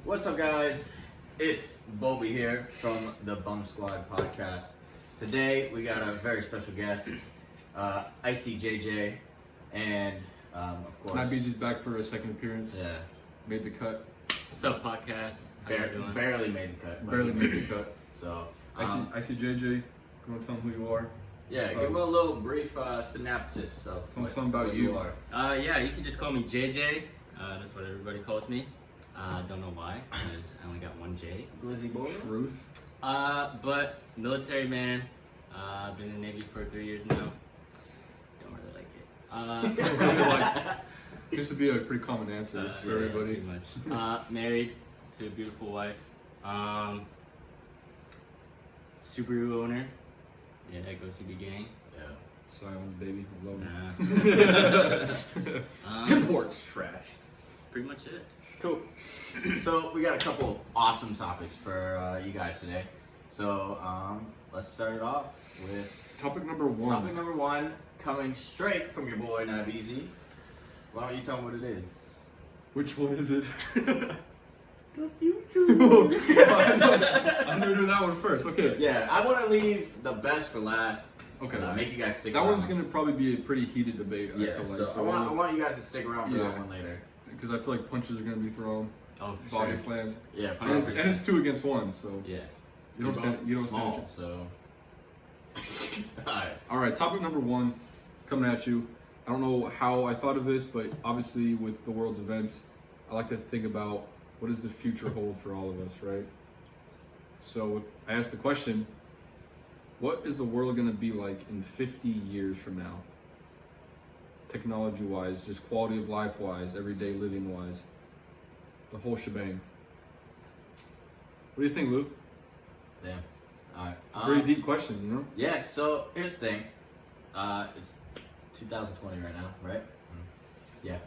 What's up, guys? It's Bobby here from the BUMM SKWAD podcast. Today we got a very special guest, Icy JJ, and of course, Matt Beezy's back for a second appearance. Yeah, Made the cut. What's up, podcast? How you doing? barely made the cut. Barely made the cut. So, Icy JJ, you want to tell them who you are? yeah, give him a little brief synopsis of something about what you. are. Yeah, you can just call me JJ. That's what everybody calls me. Don't know why, because I only got one J. Glizzy boy. Truth. But military man. Been in the Navy for 3 years now. Don't really like it. Seems to be a pretty common answer for everybody. Pretty much. Married to a beautiful wife. Subaru owner. Yeah, go CB gang. Yeah. Silence, baby. Love Nah. Imports trash. That's pretty much it. Cool. So we got a couple awesome topics for you guys today. So let's start it off with Topic number one. topic number one, coming straight from your boy Nabizi. Why don't you tell him what it is? Which one is it? The future. I'm gonna do that one first. Okay. Yeah, I want to leave the best for last. Okay. Make you guys stick That around. one's gonna probably be a pretty heated debate. Yeah, I feel like. so I want you guys to stick around for Yeah. that one later. Because I feel like punches are gonna be thrown, Oh, for body sure. slams, Yeah, and it's 2 against 1. So Yeah. you don't stand. You don't small, stand. so. Alright. All right, topic number one, coming at you. I don't know how I thought of this, but obviously with the world's events, I like to think about what does the future hold for all of us, right? So I asked the question, what is the world going to be like in 50 years from now? Technology-wise, just quality of life-wise, everyday living-wise, the whole shebang. What do you think, Luke? Damn. Alright. It's a very deep question, you know? Yeah, so here's the thing. It's 2020 right now, right? Yeah.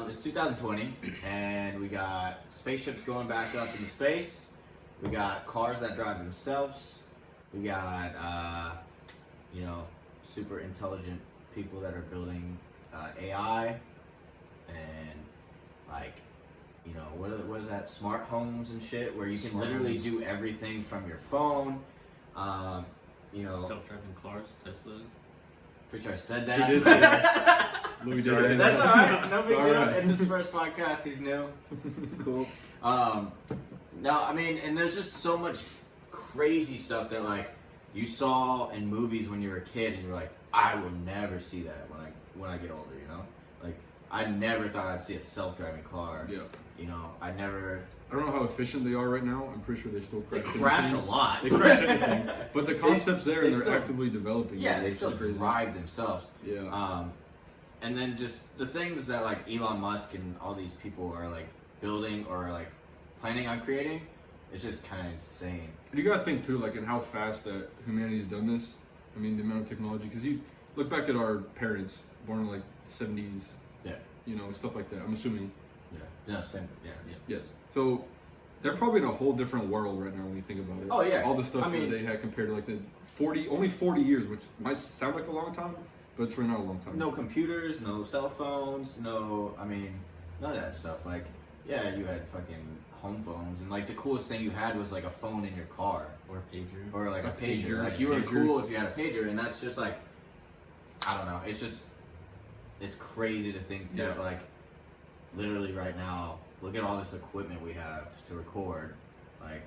It's 2020, and we got spaceships going back up into space. We got cars that drive themselves. We got, super intelligent people that are building AI, and what is that? Smart homes and shit, where you can Smart literally homes. do everything from your phone. Self-driving cars, Tesla. Pretty sure I said He that. did say that. Louis did say That's that. alright, no big It's deal. alright. It's his first podcast, he's new. It's cool. No, I mean, and there's just so much crazy stuff that like you saw in movies when you were a kid, and you're like, I will never see that when I get older, you know? Like, I never thought I'd see a self-driving car. Yeah. You know, I don't know how efficient they are right now. I'm pretty sure they still They crash. crash a anything. lot. They crash anything. But the concept's there, they and they're still- actively developing. Yeah, it, they which still is crazy. drive themselves. Yeah. And then just the things that like Elon Musk and all these people are like building or like planning on creating, it's just kind of insane. And you gotta think too, like, in how fast that humanity's done this. I mean, the amount of technology. Because you look back at our parents, born in like 70s. Yeah. You know, stuff like that. I'm assuming. Yeah. Same. Yeah. Yes. So they're probably in a whole different world right now when you think about it. Oh, yeah. All the stuff I mean- that they had compared to like the only 40 years, which might sound like a long time, but it's really not a long time. No computers, no cell phones, none of that stuff. Like, yeah, you had fucking home phones, and like the coolest thing you had was like a phone in your car, Or a pager. or like a A pager. pager, Like, you were pager. cool if you had a pager, and that's just like, I don't know. It's crazy to think that Yeah. like, literally right now, look at all this equipment we have to record. Like,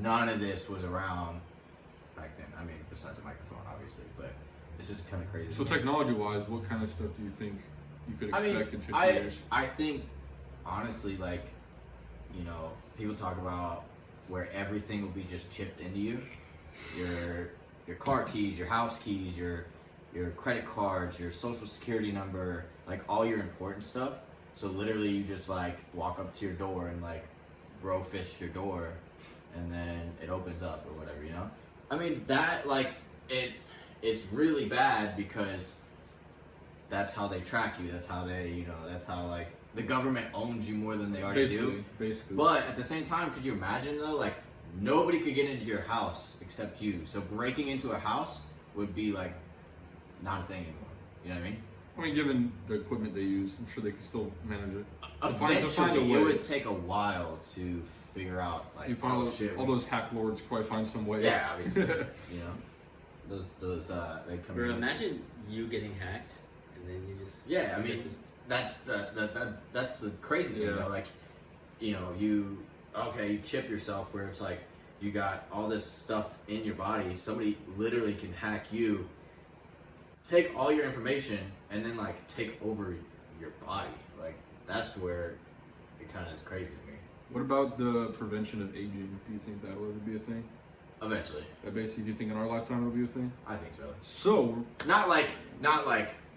none of this was around back then. I mean, besides a microphone, obviously, but it's just kind of crazy. So technology-wise, what kind of stuff do you think you could expect in 50 years? I think, honestly, like, people talk about where everything will be just chipped into you. Your car keys, your house keys, your credit cards, your social security number, like all your important stuff. So literally you just like walk up to your door and like bro fish your door, and then it opens up or whatever, you know? I mean, that like it's really bad because that's how they track you. That's how that's how like the government owns you more than they already do. Basically. But at the same time, could you imagine though, like nobody could get into your house except you. So breaking into a house would be like not a thing anymore. You know what I mean? I mean, given the equipment they use, I'm sure they can still manage it. Eventually, it would take a while to figure out like You find all those hack lords probably find some way. Yeah, obviously, you know, those they come. Bro, in. imagine you getting hacked and then you just. Yeah, I mean, that's the crazy thing though. Like, you know, you chip yourself where it's like you got all this stuff in your body. Somebody literally can hack you, take all your information, and then like take over your body. Like that's where it kind of is crazy to me. What about the prevention of aging? Do you think that will ever be a thing? Eventually. That basically, do you think in our lifetime it'll be a thing? I think so. So not like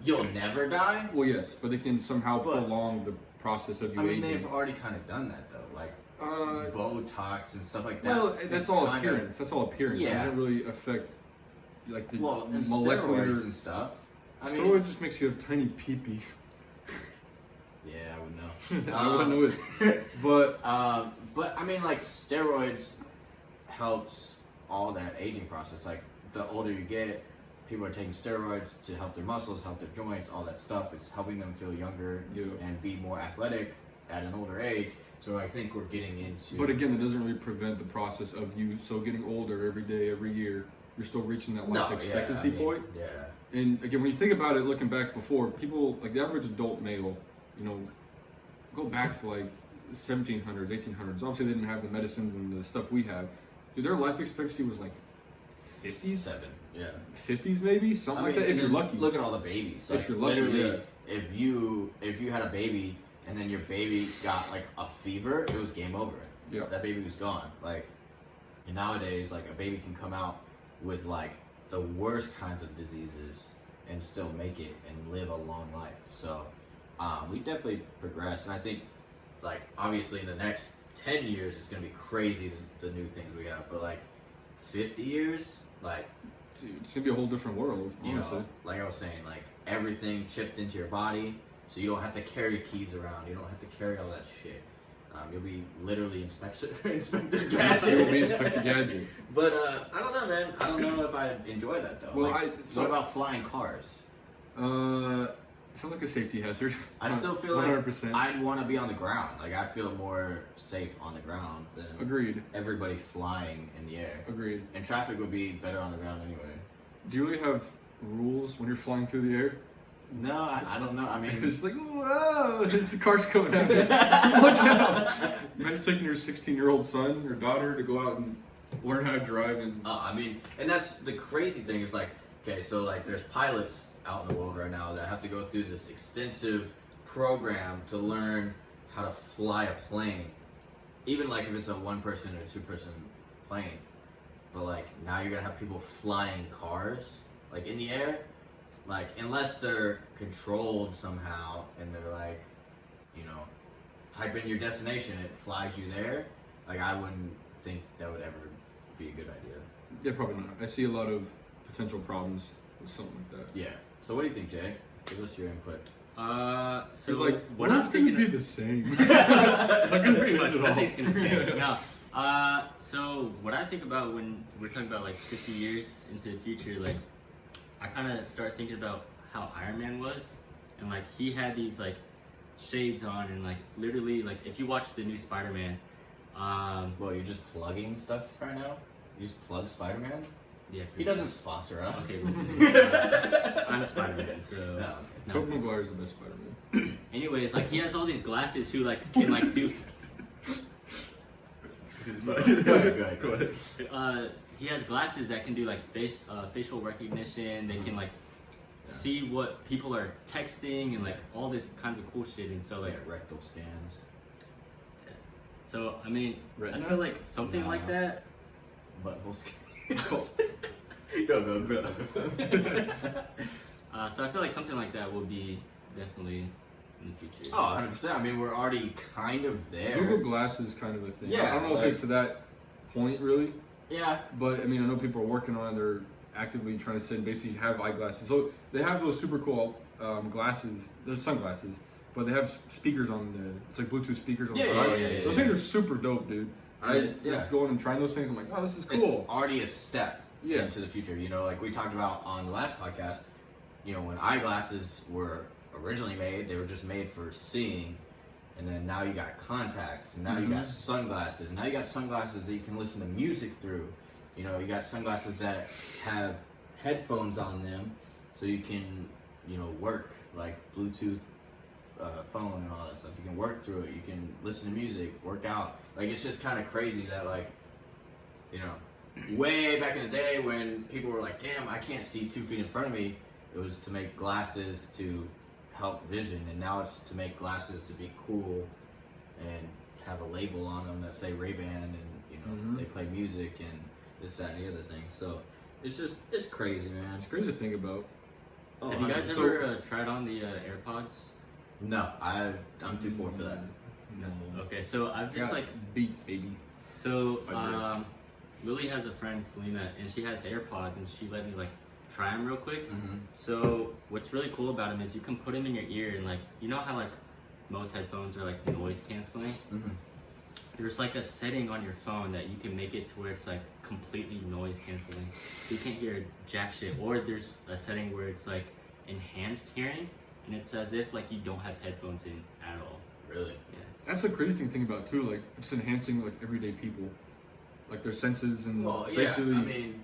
you'll never die. Well, yes, but they can somehow prolong the process of you aging. They've already kind of done that though, like Botox and stuff like that. Well, that's all appearance. That's all appearance. Yeah. It doesn't really affect like the and molecular steroids and stuff. Steroids just makes you have tiny pee-pee. Yeah, I would know. I wouldn't know it. But I mean, like steroids helps all that aging process. Like the older you get, people are taking steroids to help their muscles, help their joints, all that stuff. It's helping them feel younger and be more athletic at an older age. So I think we're getting into. But again, that doesn't really prevent the process of you getting older every day, every year. You're still reaching that life expectancy point. Yeah. And again, when you think about it, looking back before, people like the average adult male, you know, go back to like 1700s, 1800s. Obviously, they didn't have the medicines and the stuff we have. Dude, their life expectancy was like 50s, 50s maybe, something like that. If you're lucky. Look at all the babies. Like, if you're lucky, literally, if you had a baby and then your baby got like a fever, it was game over. Yeah. That baby was gone. Like, and nowadays, like a baby can come out with like the worst kinds of diseases and still make it and live a long life. So we definitely progress, and I think like obviously in the next 10 years it's gonna be crazy the new things we have, but like 50 years, like dude, it's gonna be a whole different world, honestly. You know, like I was saying, like everything chipped into your body, so you don't have to carry keys around, you don't have to carry all that shit. You'll be literally Inspector Gadget. You'll be Inspector Gadget. But I don't know, man. I don't know if I enjoy that though. Well, like, what about flying cars? It sounds like a safety hazard. I still feel 100%. like I'd want to be on the ground. Like I feel more safe on the ground than everybody flying in the air. Agreed. And traffic would be better on the ground anyway. Do you really have rules when you're flying through the air? No, I don't know. I mean, it's like, whoa, the car's coming at me. Watch out. Imagine taking your 16-year-old son or daughter to go out and learn how to drive. And I mean, and that's the crazy thing is like, okay, so like there's pilots out in the world right now that have to go through this extensive program to learn how to fly a plane, even like if it's a one-person or two-person plane. But like now you're gonna have people flying cars like in the air. Like, unless they're controlled somehow and they're like, you know, type in your destination, it flies you there. Like, I wouldn't think that would ever be a good idea. Yeah, probably not. I see a lot of potential problems with something like that. Yeah. So what do you think, Jay? Give us your input. So it's like, what it's I'm going to thinking be the same. It's not going to change at all. Nothing's going to change. No. So what I think about when we're talking about like 50 years into the future, like, I kind of start thinking about how Iron Man was, and like he had these like shades on, and like literally like if you watch the new Spider-Man, well, you're just plugging stuff right now. You just plug Spider-Man. Yeah, he doesn't sponsor us. Okay, listen, I'm Spider-Man, so no. Tobey Maguire's the best Spider-Man. Anyways, like he has all these glasses who like can like do. Go ahead. He has glasses that can do like facial recognition. They can like see what people are texting and like all this kinds of cool shit. And so like rectal scans. Yeah. So I mean, Retina? I feel like something like that. Butthole scans. Go. So I feel like something like that will be definitely in the future. Oh, 100%. I mean, we're already kind of there. Google Glass is kind of a thing. Yeah, I don't know if it's to that point really. Yeah. But I mean, I know people are working on it. They're actively trying to say basically have eyeglasses. So they have those super cool glasses. They're sunglasses, but they have speakers on it's like Bluetooth speakers on the side. Yeah. Those things are super dope, dude. Just going and trying those things. I'm like, oh, this is cool. It's already a step into the future. You know, like we talked about on the last podcast, you know, when eyeglasses were originally made, they were just made for seeing. And then now you got contacts, and now you got sunglasses, and now you got sunglasses that you can listen to music through. You know, you got sunglasses that have headphones on them, so you can, you know, work, like Bluetooth phone and all that stuff. You can work through it. You can listen to music, work out. Like, it's just kind of crazy that, like, you know, way back in the day when people were like, damn, I can't see 2 feet in front of me, it was to make glasses to help vision, and now it's to make glasses to be cool and have a label on them that say Ray-Ban, and, you know, they play music and this, that, and the other thing. So it's crazy, man. It's crazy to think about. Oh, have you guys ever tried on the AirPods? No, I'm too poor for that. No. Okay, so I've just like Beats, baby. So Lily has a friend, Selena, and she has AirPods, and she let me like try them real quick. So what's really cool about them is you can put them in your ear, and like, you know how like most headphones are like noise canceling? There's like a setting on your phone that you can make it to where it's like completely noise canceling. You can't hear jack shit. Or there's a setting where it's like enhanced hearing, and it's as if like you don't have headphones in at all. Really? Yeah. That's the crazy thing about too, like it's enhancing like everyday people, like their senses and basically I mean,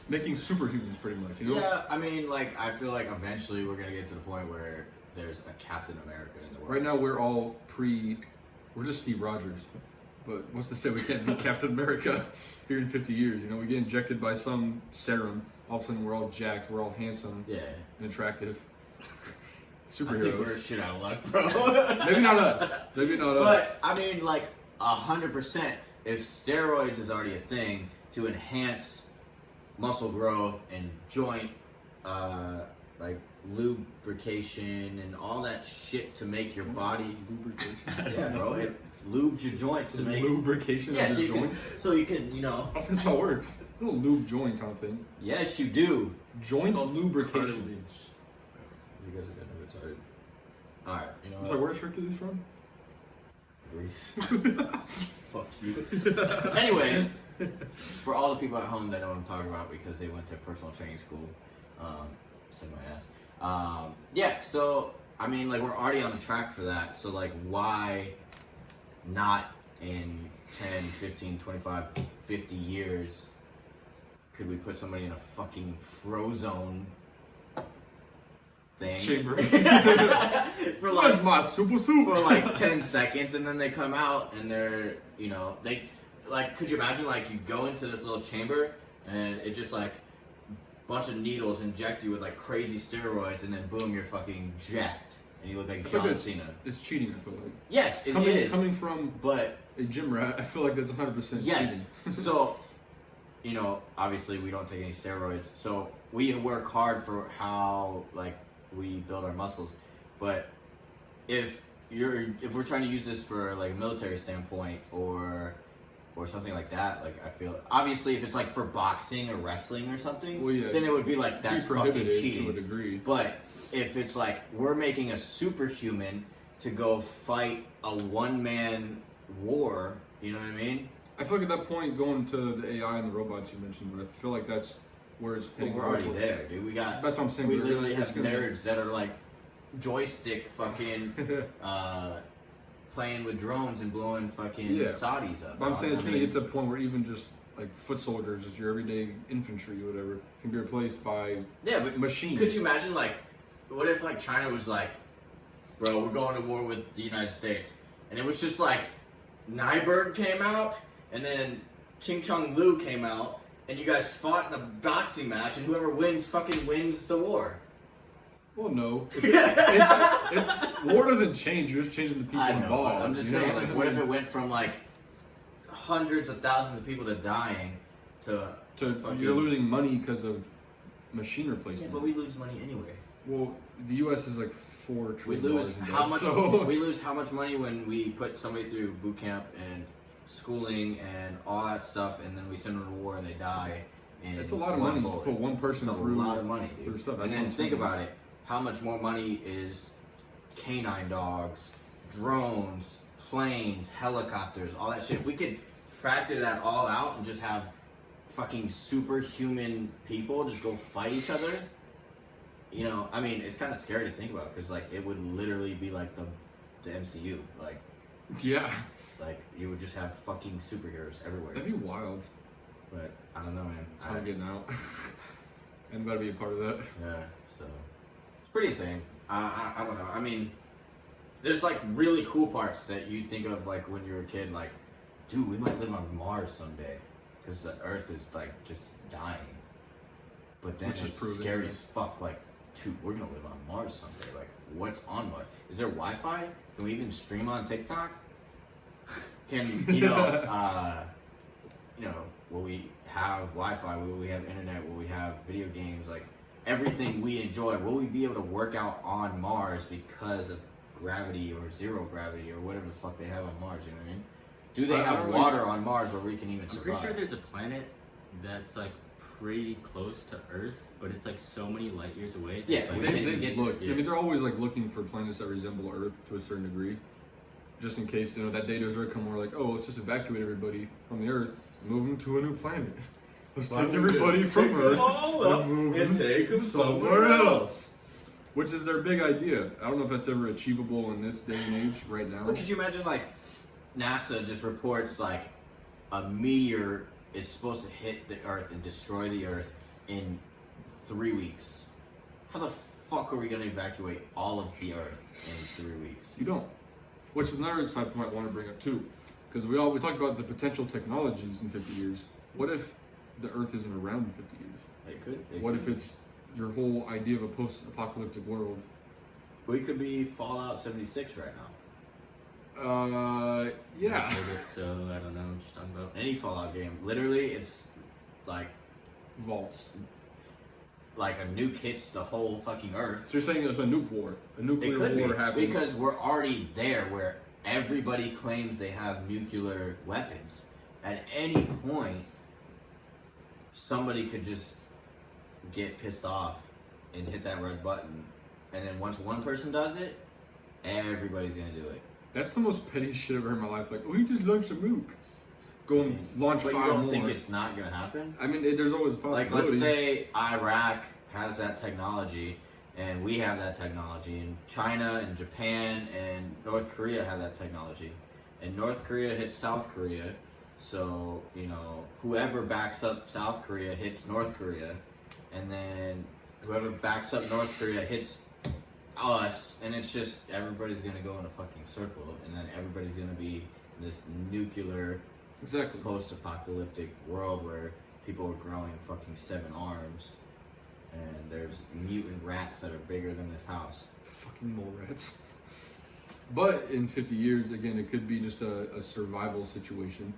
making superhumans pretty much, you know? yeah, I mean, like, I feel like eventually we're gonna get to the point where there's a Captain America in the world. Right now we're just Steve Rogers, but what's to say we can't be Captain America here in 50 years, you know? We get injected by some serum, all of a sudden we're all jacked, we're all handsome and attractive. Superheroes. I think we're shit out of luck, bro. Maybe not us. Maybe not us. But, I mean, like, 100%, if steroids is already a thing to enhance muscle growth and joint, like, lubrication and all that shit to make your body... Lubrication? Yeah, bro. It lubes your joints to make... Lubrication of your joints? So you can, you know... That's how it works. You don't lube joints, I don't think. Yes, you do. Joint lubrication. You guys are getting retarded. Alright, you know what? So where's Hercules from? Greece. Fuck you. Anyway, for all the people at home that know what I'm talking about because they went to personal training school, save my ass. Yeah, so, I mean, like, we're already on the track for that. So, like, why not in 10, 15, 25, 50 years could we put somebody in a fucking Frozone thing chamber for like my super suit for like 10 seconds, and then they come out and they're, you know, they like, could you imagine like you go into this little chamber and it just like bunch of needles inject you with like crazy steroids, and then boom, you're fucking jacked and you look like John Cena. It's cheating, I feel like. Yes, it is. Coming from but a gym rat, I feel like that's 100% yes. cheating. So, you know, obviously we don't take any steroids, so we work hard for how like we build our muscles. But if we're trying to use this for like a military standpoint or something like that, like I feel obviously if it's like for boxing or wrestling or something, then it would be like that's fucking cheating to a degree. But if it's like we're making a superhuman to go fight a one-man war, you know what I mean? I feel like at that point, going to the AI and the robots you mentioned, but I feel like that's where it's heading. We're already there, dude. We got. That's what I'm saying. We literally have nerds that are like joystick fucking playing with drones and blowing fucking Saudis up. But I'm saying it's gonna get to the point where even just like foot soldiers, just your everyday infantry or whatever, can be replaced by machines. Could you imagine like, what if like China was like, bro, we're going to war with the United States, and it was just like, Nyberg came out, and then Ching Chong Lu came out, and you guys fought in a boxing match, and whoever wins fucking wins the war. Well, no. War doesn't change. You're just changing the people involved. I'm just saying, like, what if it went from like hundreds of thousands of people to dying to fucking... You're losing money because of machine replacement. Yeah, but we lose money anyway. Well, the U.S. is like $4 trillion. We lose how much money when we put somebody through boot camp and schooling and all that stuff, and then we send them to war and they die. And it's a lot of money to put one person through. It's a lot of money, dude. Stuff. And then think about it. How much more money is canine dogs, drones, planes, helicopters, all that shit? If we could factor that all out and just have fucking superhuman people just go fight each other, you know, I mean, it's kind of scary to think about because like it would literally be like the MCU, Yeah, like you would just have fucking superheroes everywhere. that'd be wild. But I don't know, man. So I'm getting out. I'm about to be a part of that. Yeah, so it's pretty insane. I don't know. I mean, there's like really cool parts that you think of like when you're a kid, like, dude, we might live on Mars someday because the Earth is like just dying. But then Which is it's proven, scary yeah. as fuck. Like, dude, we're gonna live on Mars someday. Like, what's on Mars? Is there Wi-Fi? Can we even stream on TikTok? Can will we have Wi-Fi? Will we have internet? Will we have video games? Like everything we enjoy, will we be able to work out on Mars because of gravity or zero gravity or whatever the fuck they have on Mars? You know what I mean? Do they have water on Mars where we can even survive? I'm pretty sure there's a planet that's like pretty close to Earth, but it's like so many light years away. Yeah, like, we can't even They get look. yeah. I mean, they're always like looking for planets that resemble Earth to a certain degree, just in case that day does come. We're like, oh, let's just evacuate everybody from the Earth, move them to a new planet. Let's take everybody from Earth and move them take them somewhere else. Which is their big idea. I don't know if that's ever achievable in this day and age right now. But could you imagine like NASA just reports like a meteor is supposed to hit the Earth and destroy the Earth in 3 weeks? How the fuck are we gonna evacuate all of the Earth in 3 weeks? You don't. Which is another side point I want to bring up too, because we talk about the potential technologies in 50 years. What if the Earth isn't around in 50 years? It could. What if it's your whole idea of a post-apocalyptic world? We could be Fallout 76 right now. Yeah. So I don't know what you're talking about. Any Fallout game, literally, it's like Vaults. a nuke hits the whole fucking Earth. So you're saying there's a nuke war, a It nuclear could war be happening? because we're already there, where everybody claims they have nuclear weapons. At any point, somebody could just get pissed off and hit that red button, and then once one person does it, everybody's gonna do it. That's the most petty shit I've ever heard in my life. Like, oh, you just launched a nuke. Go and launch But 5 you don't more. think it's not gonna happen? I mean, there's always a possibility. Like, let's say Iraq has that technology, and we have that technology, and China and Japan and North Korea have that technology, and North Korea hits South Korea, so, whoever backs up South Korea hits North Korea, and then whoever backs up North Korea hits us, and it's just, everybody's gonna go in a fucking circle, and then everybody's gonna be in this nuclear Exactly. post-apocalyptic world where people are growing fucking 7 arms, and there's mutant rats that are bigger than this house. Fucking mole rats. But in 50 years, again, it could be just a survival situation.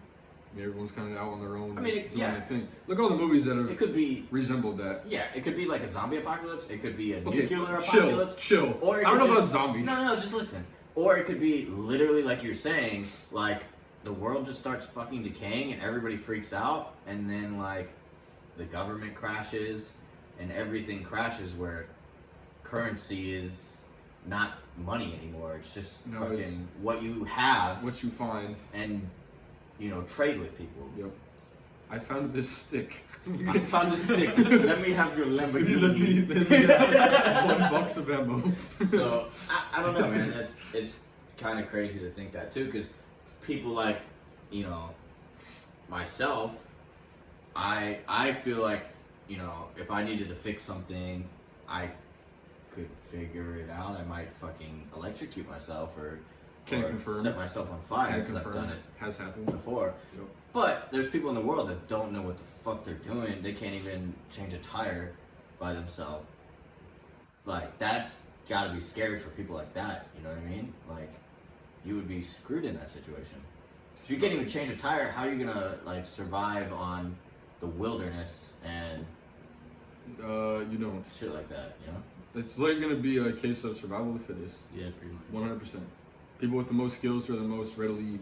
I mean, everyone's kind of out on their own, I mean, doing yeah. their thing. Look at all the movies that It have could be, resembled that. yeah, it could be like a zombie apocalypse. It could be a Okay, nuclear apocalypse. chill. Or it I don't could know about just- zombies. No, just listen. Or it could be literally like you're saying, like the world just starts fucking decaying and everybody freaks out, and then like the government crashes and everything crashes, where currency is not money anymore. It's just No, fucking it's what you have What you find. and trade with people. Yep. I found this stick. I found this stick. Let me have your Let me Lamborghini. $1 of ammo. So I don't know, man. It's kind of crazy to think that too, because people like myself, I feel like if I needed to fix something, I could figure it out. I might fucking electrocute myself or Confirm. set myself on fire Can because I've confirm. done it Has happened. before. Yep. But there's people in the world that don't know what the fuck they're doing. They can't even change a tire by themselves. Like, that's gotta be scary for people like that, you know what I mean? Like, you would be screwed in that situation. If you can't even change a tire, how are you gonna, like, survive on the wilderness and You don't. shit like that, you know? It's like going to be a case of survival of the fittest. Yeah, pretty much. 100%. People with the most skills are the most readily.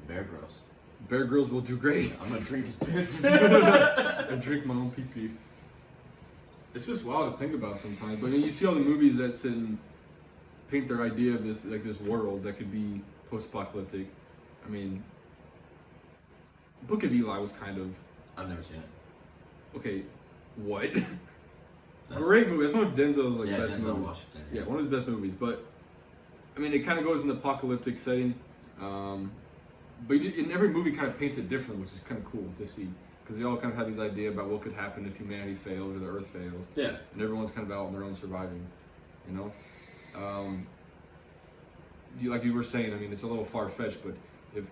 Bear Grylls. Bear Grylls will do great. I'm gonna drink his piss. I drink my own pee-pee. It's just wild to think about sometimes. But I mean, you see all the movies that sit and paint their idea of this world that could be post-apocalyptic. I mean, Book of Eli was kind of I've never seen it. okay. What? Great movie. That's one of Denzel's like best Denzel movies. Washington. Yeah, one of his best movies. But I mean, it kind of goes in the apocalyptic setting. But in every movie, kind of paints it differently, which is kind of cool to see because they all kind of have this idea about what could happen if humanity fails or the Earth fails. Yeah. And everyone's kind of out on their own surviving. You know. Like you were saying, I mean, it's a little far fetched, but if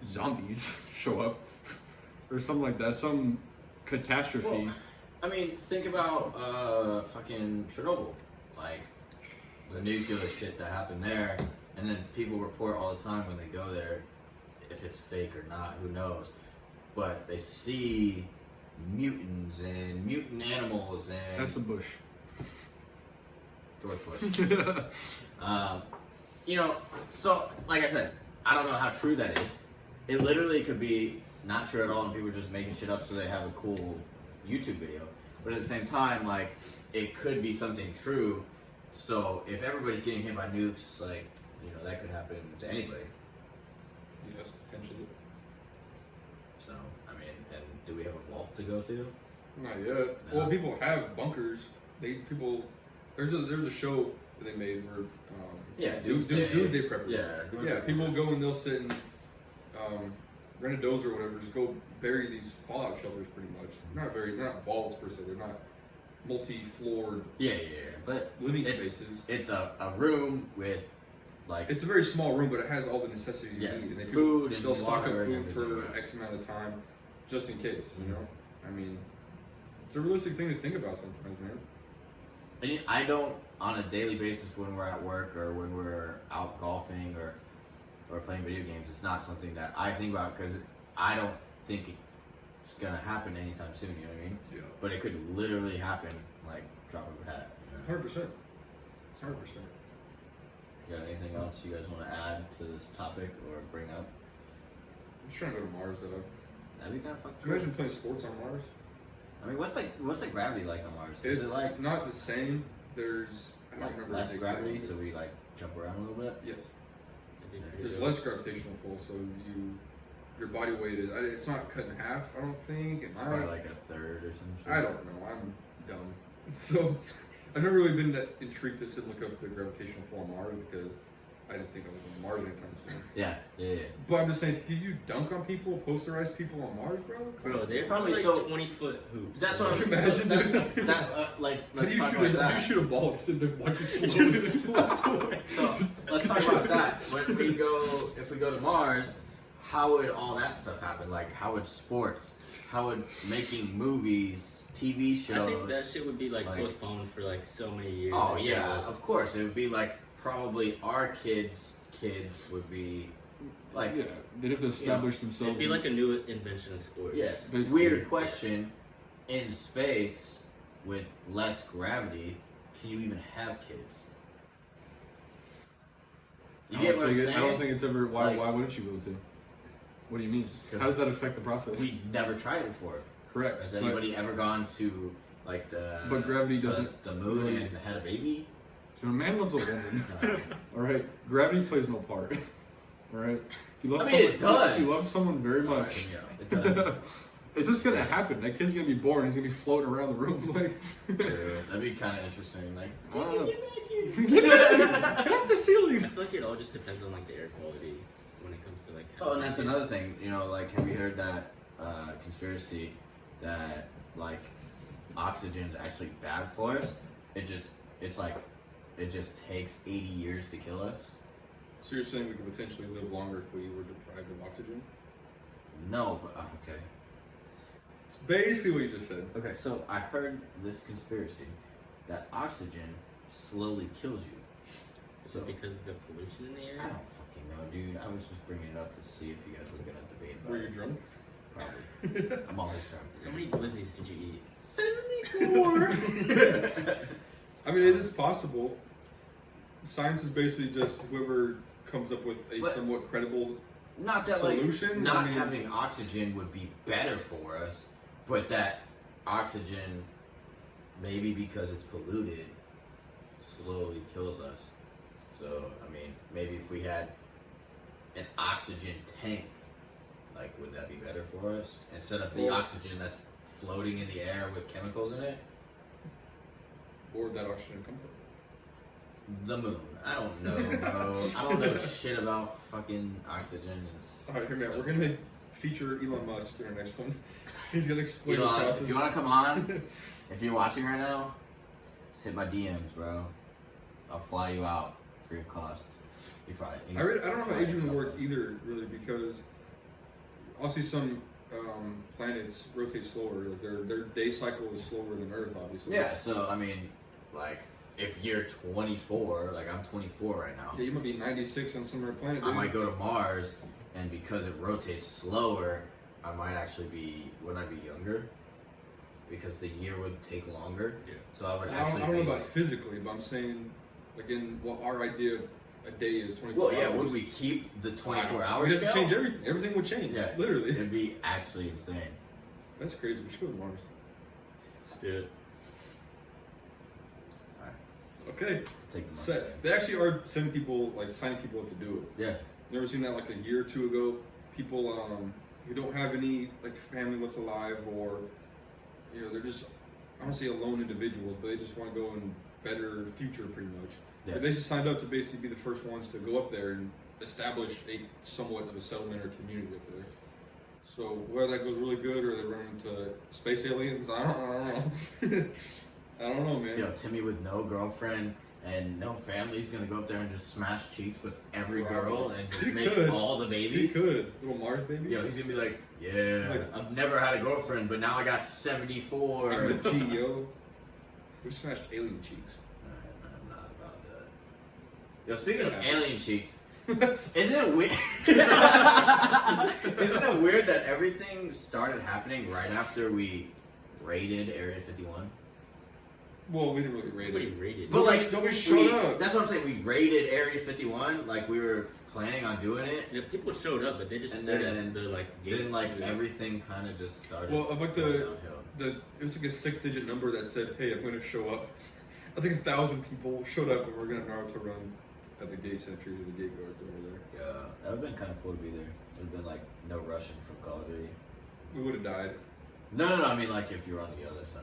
zombies show up or something like that, some catastrophe. Well, I mean, think about fucking Chernobyl, like the nuclear shit that happened there, and then people report all the time when they go there, if it's fake or not, who knows? But they see mutants and mutant animals and That's a Bush. George Bush. You know, so like I said, I don't know how true that is. It literally could be not true at all, and people are just making shit up so they have a cool YouTube video. But at the same time, like, it could be something true. So if everybody's getting hit by nukes, like, you know, that could happen to anybody. Yes, potentially. So, I mean, and do we have a vault to go to? Not yet. No. Well, people have bunkers. There's a show that they made where Doomsday preppers. Yeah, People go and they'll sit and rent a dozer or whatever, just go bury these fallout shelters pretty much. They're not vaults per se. They're not multi-floored. But living spaces. It's a room with like It's a very small room, but it has all the necessities you need. And food and they'll stock up water food and for everything. X amount of time, just in case. You know, I mean, it's a realistic thing to think about sometimes, man. And I don't, on a daily basis, when we're at work or when we're out golfing or playing video games, it's not something that I think about because I don't think it's gonna happen anytime soon. You know what I mean? Yeah. But it could literally happen, like drop of a hat. 100%. 100%. You got anything else you guys want to add to this topic or bring up? I'm just trying to go to Mars, though. That'd be kind of fucking Can you imagine playing sports on Mars? I mean, what's the gravity like on Mars? Is It's it like not the same. There's I don't remember less the gravity, exact so we like jump around a little bit? yes. That'd be pretty There's dope. less gravitational pull, so your body weight is it's not cut in half. I don't think. It's probably like a third or some shit. I don't know. I'm dumb. So I've never really been that intrigued to sit and look up the gravitational pull on Mars because I didn't think I was on Mars anytime soon. Yeah. But I'm just saying, could you dunk on people, posterize people on Mars, bro? Bro, they're Probably probably so- like 20-foot hoops. That's what I'm Could you imagine so that's, doing that. Like, How do let's you talk shoot about how do that. you shoot a ball and sit there and watch it slowly float away? So let's talk about that. When we go, if we go to Mars, how would all that stuff happen? Like, how would sports? How would making movies, TV shows? I think that shit would be like postponed for like so many years. Oh Like, yeah, of course. It would be like probably our kids' would be like Yeah, they'd have to establish themselves. It'd be like a new invention of sports. yeah. Basically. Weird question. In space with less gravity, can you even have kids? You get what I'm saying? I don't think it's ever. Why? Like- Why wouldn't you be able to? What do you mean? 'cause How does that affect the process? We never tried it before. Correct. Has anybody ever gone to like the But gravity to doesn't the moon really- and had a baby? So a man loves a woman. No. All right, gravity plays no part. All right, if you love I mean, someone, it does. If you love someone very much, Yeah, it does. it's just gonna happen. That kid's gonna be born. He's gonna be floating around the room like. True. That'd be kind of interesting. Like, I don't know. get back here. Get off the I ceiling. feel like it all just depends on like the air quality when it comes to like. Oh, and that's another thing. You know, like, have you heard that conspiracy that like oxygen's actually bad for us? It just takes 80 years to kill us. So you're saying we could potentially live longer if we were deprived of oxygen? No, but okay. It's basically what you just said. Okay, so I heard this conspiracy that oxygen slowly kills you. So because of the pollution in the air. I don't fucking know, dude. I was just bringing it up to see if you guys were gonna debate about Were it. you drunk? Probably. I'm always drunk. How many glizzies did you eat? 74. I mean, it is possible. Science is basically just whoever comes up with a But- somewhat credible. Not that Solution? like not I mean- having oxygen would be better for us, but that oxygen, maybe because it's polluted, slowly kills us. So I mean, maybe if we had an oxygen tank, like, would that be better for us instead of the Well- oxygen that's floating in the air with chemicals in it? Or that oxygen come from? The moon. I don't know, bro. I don't know shit about fucking oxygen and Alright, here, man. stuff. We're going to feature Elon Musk in our next one. He's going to explain the Elon, process. if you want to come on, if you're watching right now, just hit my DMs, bro. I'll fly you out free of cost. You probably. I don't know how Adrian would work either, really, because obviously some planets rotate slower. Like their day cycle is slower than Earth, obviously. Yeah, so, I mean, like, if you're 24, like I'm 24 right now. Yeah, you might be 96 on some other planet. I might go to Mars, and because it rotates slower, I might actually be, wouldn't I be younger? Because the year would take longer. Yeah. So I would I actually don't know be about physically, but I'm saying, again, what our idea of a day is 24 well, yeah, hours. would we keep the 24 Wow. hours? We'd have to change everything. Everything would change. Yeah. Literally. It'd be actually insane. That's crazy. We should go to Mars. Let's do it. Okay. Take the Set. Mustang. They actually are sending people, like signing people up to do it. Yeah. Never seen that like a year or two ago. People who don't have any like family left alive, or they're just, I don't say alone individuals, but they just want to go in better future pretty much. Yeah. They basically signed up to basically be the first ones to go up there and establish a somewhat of a settlement or community up there. So whether that goes really good or they run into space aliens, I don't know. I don't know, man. Yo, Timmy with no girlfriend and no family is gonna go up there and just smash cheeks with every girl and just He make could. all the He babies. could. Little Mars baby. Yo, he's gonna be like, yeah, Like- I've never had a girlfriend, but now I got 74. I'm the G, yo. We smashed alien cheeks. I'm not about that. Yo, speaking of Yeah. alien cheeks, That's isn't it weird? Isn't it weird that everything started happening right after we raided Area 51? well, we didn't really rate Nobody it. rated. But like, Nobody showed up. That's what I'm saying. We raided Area 51, like we were planning on doing it. Yeah, people showed up, but they just And stood then- at the like gate. Then like Yeah. everything kind of just started. Well, of like going downhill. it was like a 6-digit number that said, "Hey, I'm going to show up." I think 1,000 people showed up, and we're going to Naruto run at the gate sentries or the gate guards over there. Yeah, that would have been kind of cool to be there. It would have been like no Russian from Call of Duty. We would have died. No, I mean like if you're on the other side.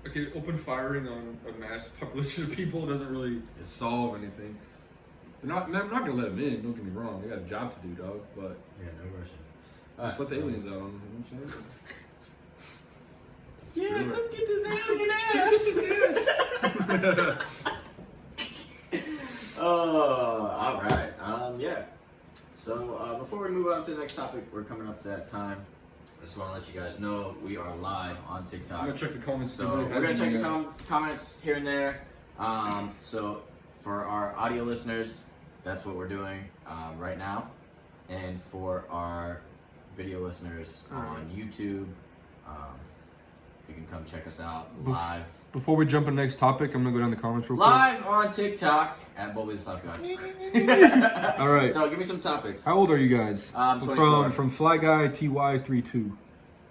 Okay, open firing on a mass population of people doesn't really solve anything. I'm not gonna let them in. Don't get me wrong. They got a job to do, dog. But Yeah, no Russian. just let the aliens out on them. You know what I'm saying? Yeah, Screw come get this alien ass. Oh, all right. Yeah. So before we move on to the next topic, we're coming up to that time. I just want to let you guys know we are live on I'm TikTok. gonna check the comments. So we're gonna check the comments here and there. So for our audio listeners, that's what we're doing right now, and for our video listeners on YouTube, you can come check us out live. Before we jump to the next topic, I'm gonna go down the comments real Live on TikTok at Bobby the Slap Guy. quick. All right. So give me some topics. How old are you guys? I'm 24. From Fly Guy TY32.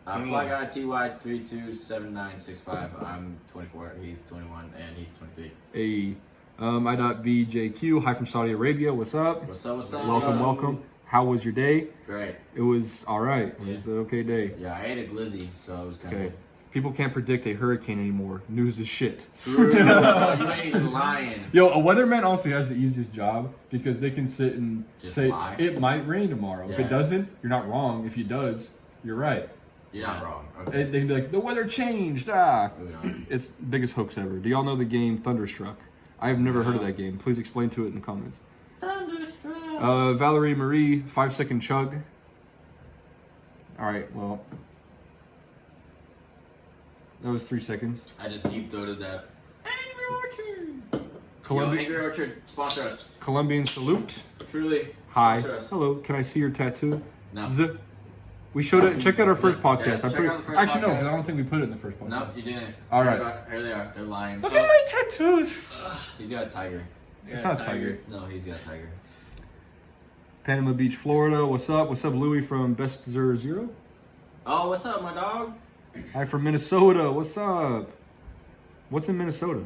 Fly Guy TY327965. I'm 24. He's 21, and he's 23. Hey, I.BJQ. Hi from Saudi Arabia. What's up? What's up? What's up? Welcome. How was your day? Great. It was all right. It was an okay day. Yeah, I ate a glizzy, so it was kind Okay. of. People can't predict a hurricane anymore. News is shit. True. You ain't lying. Yo, a weatherman also has the easiest job because they can sit and Just say lie. it might rain tomorrow. If Yeah. it doesn't, you're not wrong. If it does, you're right. You're not wrong. Okay. They can be like, the weather changed. Ah, Moving on. it's the biggest hoax ever. Do y'all know the game Thunderstruck? I've never heard of that game. Please explain to it in the comments. Thunderstruck. Valerie Marie, 5-second chug. All right, well, that was 3 seconds. I just deep throated that. Angry Orchard. Colombi- Yo, Angry Orchard, sponsor us. Colombian salute. Truly. Hi. Sponsor us. Hello. Can I see your tattoo? No. We showed it. Check out our first podcast. Yeah, check out the first Actually, no, podcast. because I don't think we put it in the first podcast. Nope, you didn't. All right. Here they are. They're lying. Look at my tattoos. He's got a tiger. It's not a tiger. No, he's got a tiger. Panama Beach, Florida. What's up? What's up, Louis from Best Zero? Oh, what's up, my dog? Hi from Minnesota. What's up? What's in Minnesota?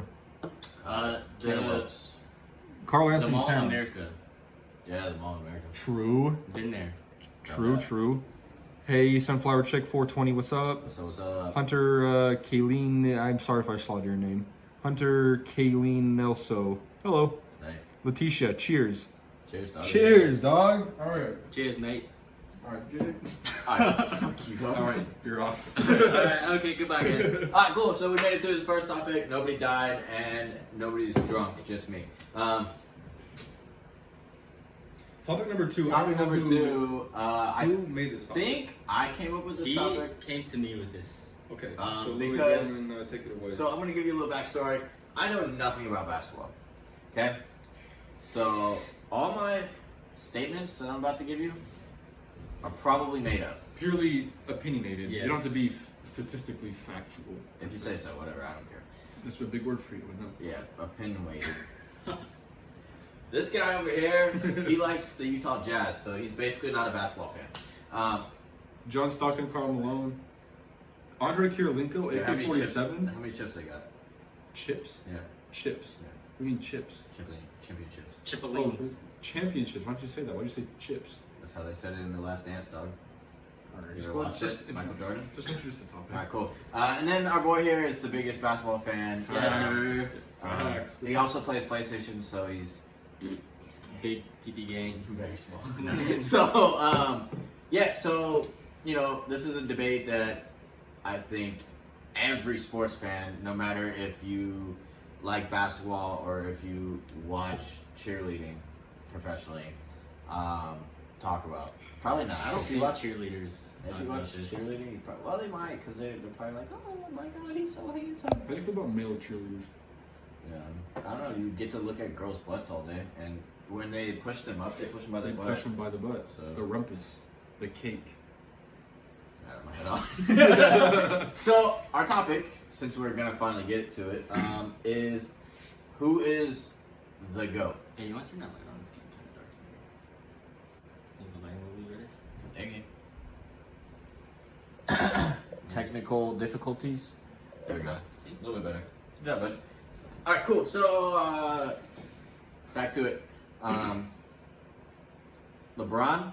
The Cantaloupes. Carl the Anthony Mall of Towns. America. Yeah, the Mall of America. True. Been there. True. Hey, Sunflower Chick 420, what's up? So what's up? Hunter Kayleen, I'm sorry if I slaughtered your name. Hunter Kayleen Nelso. Hello. Hey, Letitia, cheers. cheers, dog. Cheers, dog. All right. Cheers, mate. All right, Jay. Alright, fuck you, dog. All right, you're off. Alright, okay, goodbye, guys. Alright, cool. So we made it through the first topic. Nobody died, and nobody's drunk. Just me. Topic number 2. Topic number 2. I Who made this topic? think I came up with this He topic. came to me with this. Okay, Um, Louis, because- go on and, take it away. So I'm gonna give you a little backstory. I know nothing about basketball. Okay? So all my statements that I'm about to give you are probably made up. Purely opinionated. Yes. You don't have to be statistically factual. If you say so, whatever, I don't care. This is a big word for you, no? Yeah, opinionated. This guy over here, he likes the Utah Jazz, so he's basically not a basketball fan. John Stockton, Karl Malone, Andre Kirilenko, How many chips? AK-47. How many chips they got? Chips? Yeah, Chips. Yeah. What do you mean chips? championships. Chipolines. Championships. Why'd you say that? Why'd you say chips? That's how they said it in The Last Dance, dog. Alright, You just ever go watched just it? Michael Jordan? Just introduce the topic. Alright, cool. And then our boy here is the biggest basketball fan. Yes, sir. Facts. He also plays PlayStation, so he's Big PP gang. very small. Nice. So, yeah, so, you know, this is a debate that I think every sports fan, no matter if you like basketball or if you watch cheerleading professionally, talk about. Probably not. I don't If you think watch cheerleaders. If you watch cheerleading, you probably, well, they might, because they're probably like, oh my god, he's so handsome. How do you feel about male cheerleaders? Yeah, I don't know. You get to look at girls' butts all day, and when they push them up, they push them by They their push butt. them by the butt. So- The rumpus. The cake. Out of my head off. So our topic, since we're gonna finally get to it, is who is the GOAT? Hey, you want to turn that light on? It's getting kind of dark in here. Think the lighting will be ready? Technical difficulties. There we go. A little bit better. Good job, bud. All right, cool. So back to it. LeBron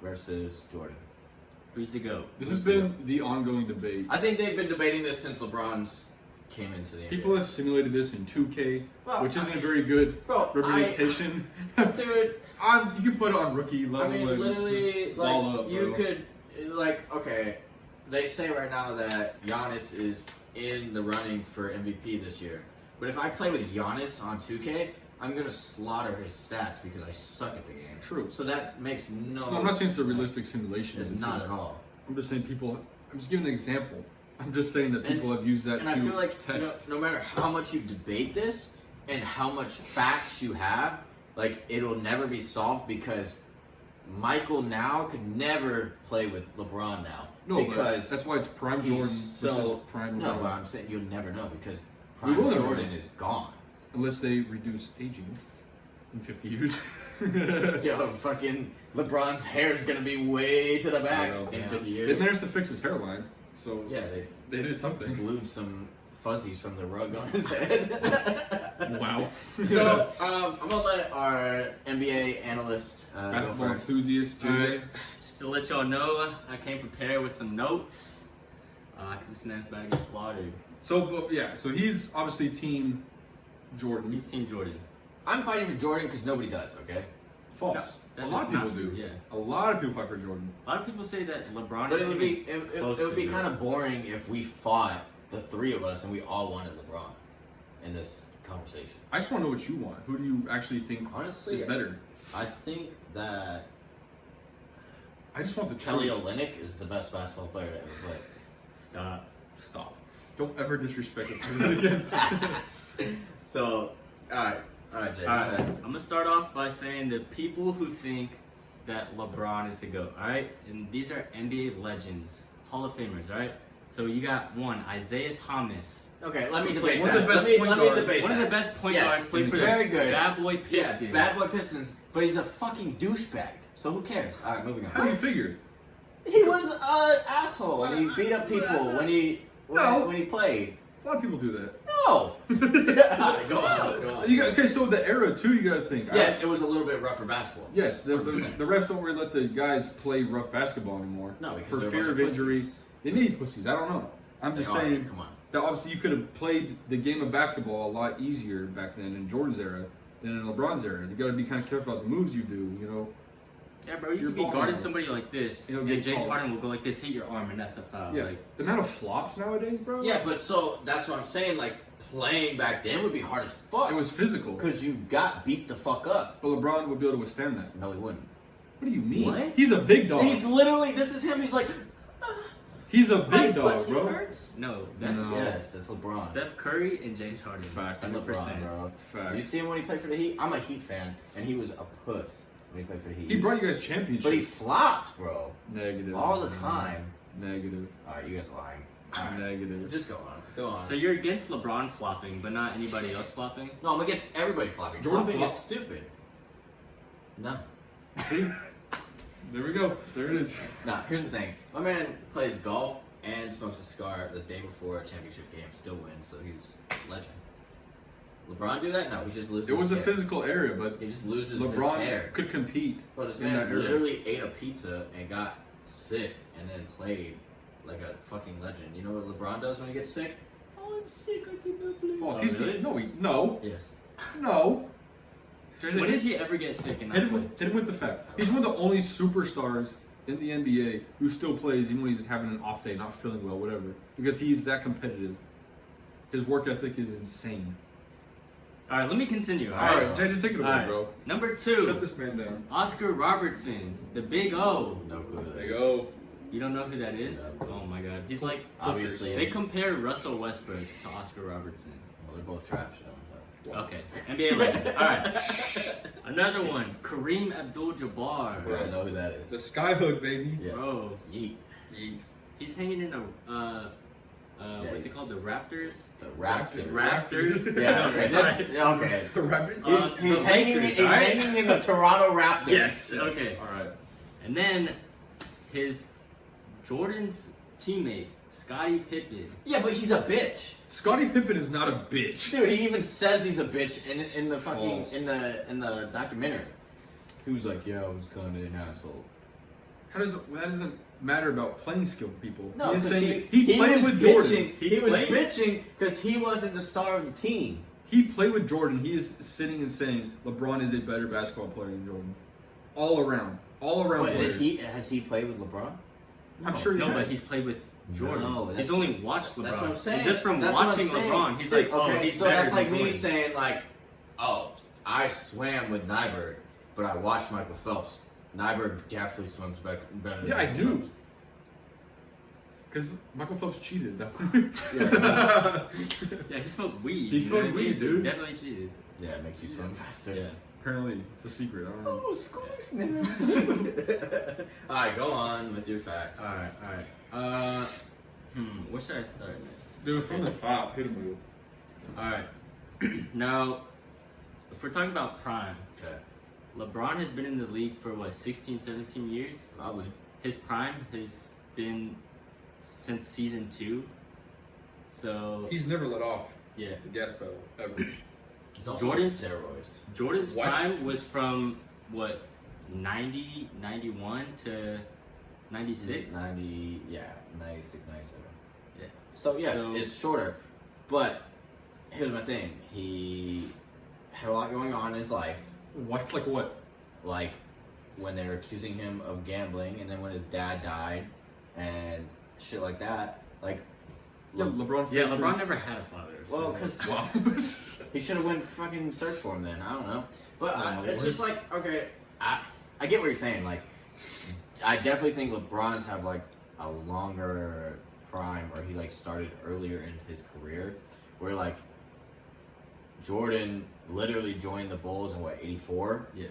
versus Jordan. Who's the GOAT? This has been the ongoing debate. I think they've been debating this since LeBron's came into the NBA. People have simulated this in 2K, Well, which isn't I mean, a very good bro, representation. Dude, You can put it on rookie level. I mean, and literally, just ball like, up, you bro. could, like, okay, they say right now that Giannis is in the running for MVP this year. But if I play with Giannis on 2K, I'm going to slaughter his stats because I suck at the game. True. So that makes no No, I'm not saying it's a realistic simulation. It's of the not field. at all. I'm just saying people. I'm just giving an example. I'm just saying that people have used that And to I feel like test. no matter how much you debate this and how much facts you have, like, it'll never be solved because Michael now could never play with LeBron now. No, because but that's why it's prime he's Jordan so versus prime no, LeBron. but I'm saying you'll never know because We prime will never Jordan know. is gone. Unless they reduce aging in 50 years. Yo, fucking LeBron's hair is gonna be way to the back know, in yeah. 50 They years. managed to fix his hairline, so Yeah, they they did something. glued some fuzzies from the rug on his head. Wow. So I'm gonna let our NBA analyst go Basketball first. enthusiast, Jay. Alright, just to let y'all know, I came prepared with some notes. Because this man's about to get slaughtered. So, but, yeah, so he's obviously team Jordan. He's Team Jordan. I'm fighting for Jordan because nobody does. Okay, false. No, a lot of that's people not do. true, yeah. A lot of people fight for Jordan. A lot of people say that LeBron but is it would be even it closer would be to kind of boring if we fought the three of us and we all wanted LeBron in this conversation. I just want to know what you want. Who do you actually think Honestly, is better? I think that I just want the Kelly truth. Olynyk is the best basketball player to ever play. Stop. Stop. Don't ever disrespect it again. So, alright, Jay, go Alright, ahead. I'm gonna start off by saying the people who think that LeBron is the GOAT, alright? And these are NBA legends, Hall of Famers, alright? So you got one, Isaiah Thomas. Okay, let me Wait, debate one that. of the best Let me point guards- debate One of that. the best point Yes, guards played for very the good. Bad Boy Yeah, Pistons. bad boy Pistons, but he's a fucking douchebag. So who cares? Alright, moving on. How do you figure? He was an asshole and he beat up people when he No. when he played. A lot of people do that. No, No. Go on. You got, okay, so the era too, you got to think. Yes, it was a little bit rougher basketball. Yes, the 100%. refs don't really let the guys play rough basketball anymore. No, because for they're a fear bunch of of injury. pussies. They need pussies. I don't know. I'm just They are, saying come on. that obviously you could have played the game of basketball a lot easier back then in Jordan's era than in LeBron's era. You got to be kind of careful about the moves you do. You know. Yeah, bro, you You're could be balling guarding out. somebody like this, He'll and get James called. Harden will go like this, hit your arm, and that's a foul. Yeah. Like, The amount of flops nowadays, bro. Yeah, but so that's what I'm saying. Like playing back then would be hard as fuck. It was physical. because you got beat the fuck up. But LeBron would be able to withstand that. No, he wouldn't. What do you mean? What? He's a big dog. He's literally. This is him. He's like. He's a My big dog, pussy bro. hurts. no, that's No. Yes, that's LeBron. Steph Curry and James Harden. Facts. That's 100%. LeBron, bro. Facts. You see him when he played for the Heat? I'm a Heat fan, and he was a puss when he played for the Heat. He brought you guys championships. but he flopped, bro. Negative. All the time. Negative. Alright, you guys are lying. Alright. Negative. Just go on. Go on. So you're against LeBron flopping, but not anybody else flopping? No, I'm against everybody flopping. Jordan Flopping is flopped. stupid. No. See? There we go. There it is. Nah, here's the thing. My man plays golf and smokes a cigar the day before a championship game, still wins, so he's a legend. LeBron do that? No, he just loses It was a his hair. physical area, but He just loses his LeBron hair. could compete. But this in man that era. literally ate a pizza and got sick and then played like a fucking legend. You know what LeBron does when he gets sick? Oh, I'm sick, I cannot play. False. Oh, He's really? no. Yes. No. When did he ever get sick and not Hit play? him with the fact. He's one of the only superstars in the NBA who still plays even when he's having an off day, not feeling well, whatever. Because he's that competitive. His work ethic is insane. All right, let me continue. All All right. right, JJ, take it away, All right. bro. Number 2, Shut this man down. Oscar Robertson, the Big O. No clue. who that There you is. go. You don't know who that is? No. Oh my God, he's like Obviously. They compare Russell Westbrook to Oscar Robertson. Well, they're both trash. So. Okay, NBA legend. All right, another one, Kareem Abdul-Jabbar. Bro, I know who that is. The skyhook, baby. Yeah. Bro, Yeet. Yeet. he's hanging in a what's he- it called? The Raptors. The Raptors. Raptors. Yeah, okay. This, okay. The Raptors? He's the hanging. Lakers, He's alright? hanging in the Toronto Raptors. Yes. Okay. All right. And then his Jordan's teammate, Scottie Pippen. Yeah, but he's a bitch. Scottie Pippen is not a bitch. Dude, he even says he's a bitch in the fucking False. in the documentary. He was like, "Yeah, I was kind of an asshole." How does that doesn't matter about playing skill for people? No, He's because saying he played was with bitching. Jordan. He was played? bitching because he wasn't the star of the team. He played with Jordan. He is sitting and saying LeBron is a better basketball player than Jordan. All around But players. has he played with LeBron? I'm sure he No, has. but he's played with Jordan. No, he's that's- only watched LeBron. That's what I'm saying. And just from That's what I'm watching saying. LeBron, he's Dude, like, oh, okay, he's so better that's like than me Jordan. saying like, "Oh, I swam with Nyberg, but I watched Michael Phelps. Nyberg definitely swims better than Yeah, I Michael do. Phelps." Because Michael Phelps cheated. Yeah. Yeah, he smoked weed. He you know smoked what I mean? weed, So dude. Definitely cheated. Yeah, it makes you swim faster. Yeah. Apparently, it's a secret. I don't know. Oh, school snips. All right, go on with your facts. All right. Where should I start next? Dude, from the top, hit him with it. All right. Now, if we're talking about prime, Okay, LeBron has been in the league for what, 16, 17 years? probably. His prime has been since season 2. So, He's never let off yeah. the gas pedal, ever. He's also Jordan's- on steroids. Jordan's What? prime was from what, 90, 91 to 96? 90, yeah, 96, 97. Yeah. So yes, So- it's shorter, but here's my thing. He had a lot going on in his life, What's like what? like when they were accusing him of gambling, and then when his dad died, and shit like that. Like, Yeah, LeBron. Yeah, faces- LeBron never had a father. So. well, because Wow. he should have went fucking search for him then. I don't know, but Oh, it's Lord. just like, okay, I get what you're saying. Like, I definitely think LeBron's have like a longer prime, or he like started earlier in his career, where like Jordan literally joined the Bulls in what, 84, Yes.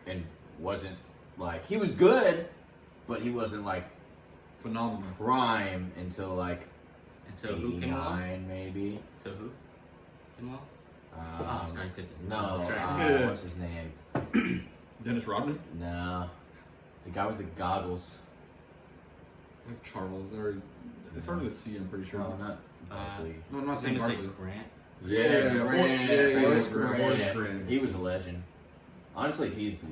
and wasn't like, he was good, but he wasn't like Phenomenal. prime until like Until who came along? 89 maybe. Until who came along? Um, Scottie Pippen. no, Sorry. what's his name? Dennis Rodman? No, the guy with the goggles. Like Charles. Or it started with C, I'm pretty sure. No, not Uh, Barkley. No, I'm not His saying name is Barkley. like Grant. Yeah, Grant. Horace Grant. Grant. He was a legend. Honestly, he's the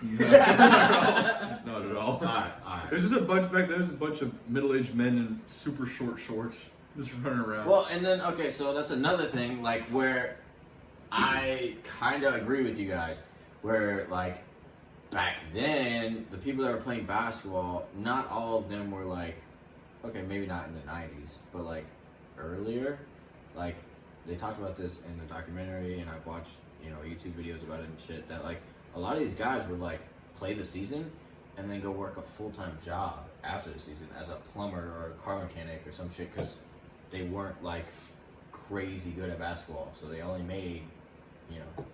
No. Not at all. Alright. There's just a bunch back there. There's a bunch of middle-aged men in super short shorts just running around. Well, and then, okay, so that's another thing, like, where I kind of agree with you guys. Where, like, back then, the people that were playing basketball, not all of them were, like, okay, maybe not in the 90s, but, like, earlier. Like, they talked about this in the documentary, and I've watched, YouTube videos about it and shit, that, like, a lot of these guys would, like, play the season and then go work a full-time job after the season as a plumber or a car mechanic or some shit, because they weren't, like, crazy good at basketball, so they only made,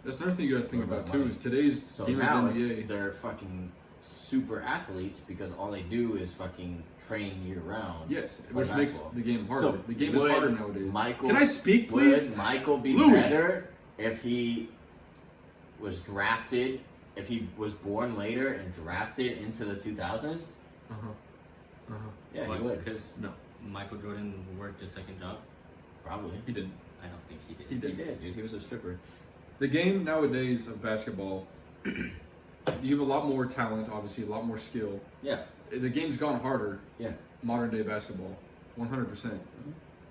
That's another thing you gotta think What about about too, money? is today's so game now of the NBA. they're fucking super athletes because all they do is fucking train year-round. Yes, play which makes basketball. the game harder. So, the game is would harder nowadays. Michael, Can I speak, please? Would Michael be Louis. better if he was drafted, if he was born later and drafted into the 2000s? Yeah, he would. Because No. Michael Jordan worked a second job. Probably. He didn't. I don't think he did. He He did. did, dude. He was a stripper. The game nowadays of basketball, you have a lot more talent, obviously, a lot more skill. Yeah. The game's gone harder. Yeah. Modern day basketball, 100%.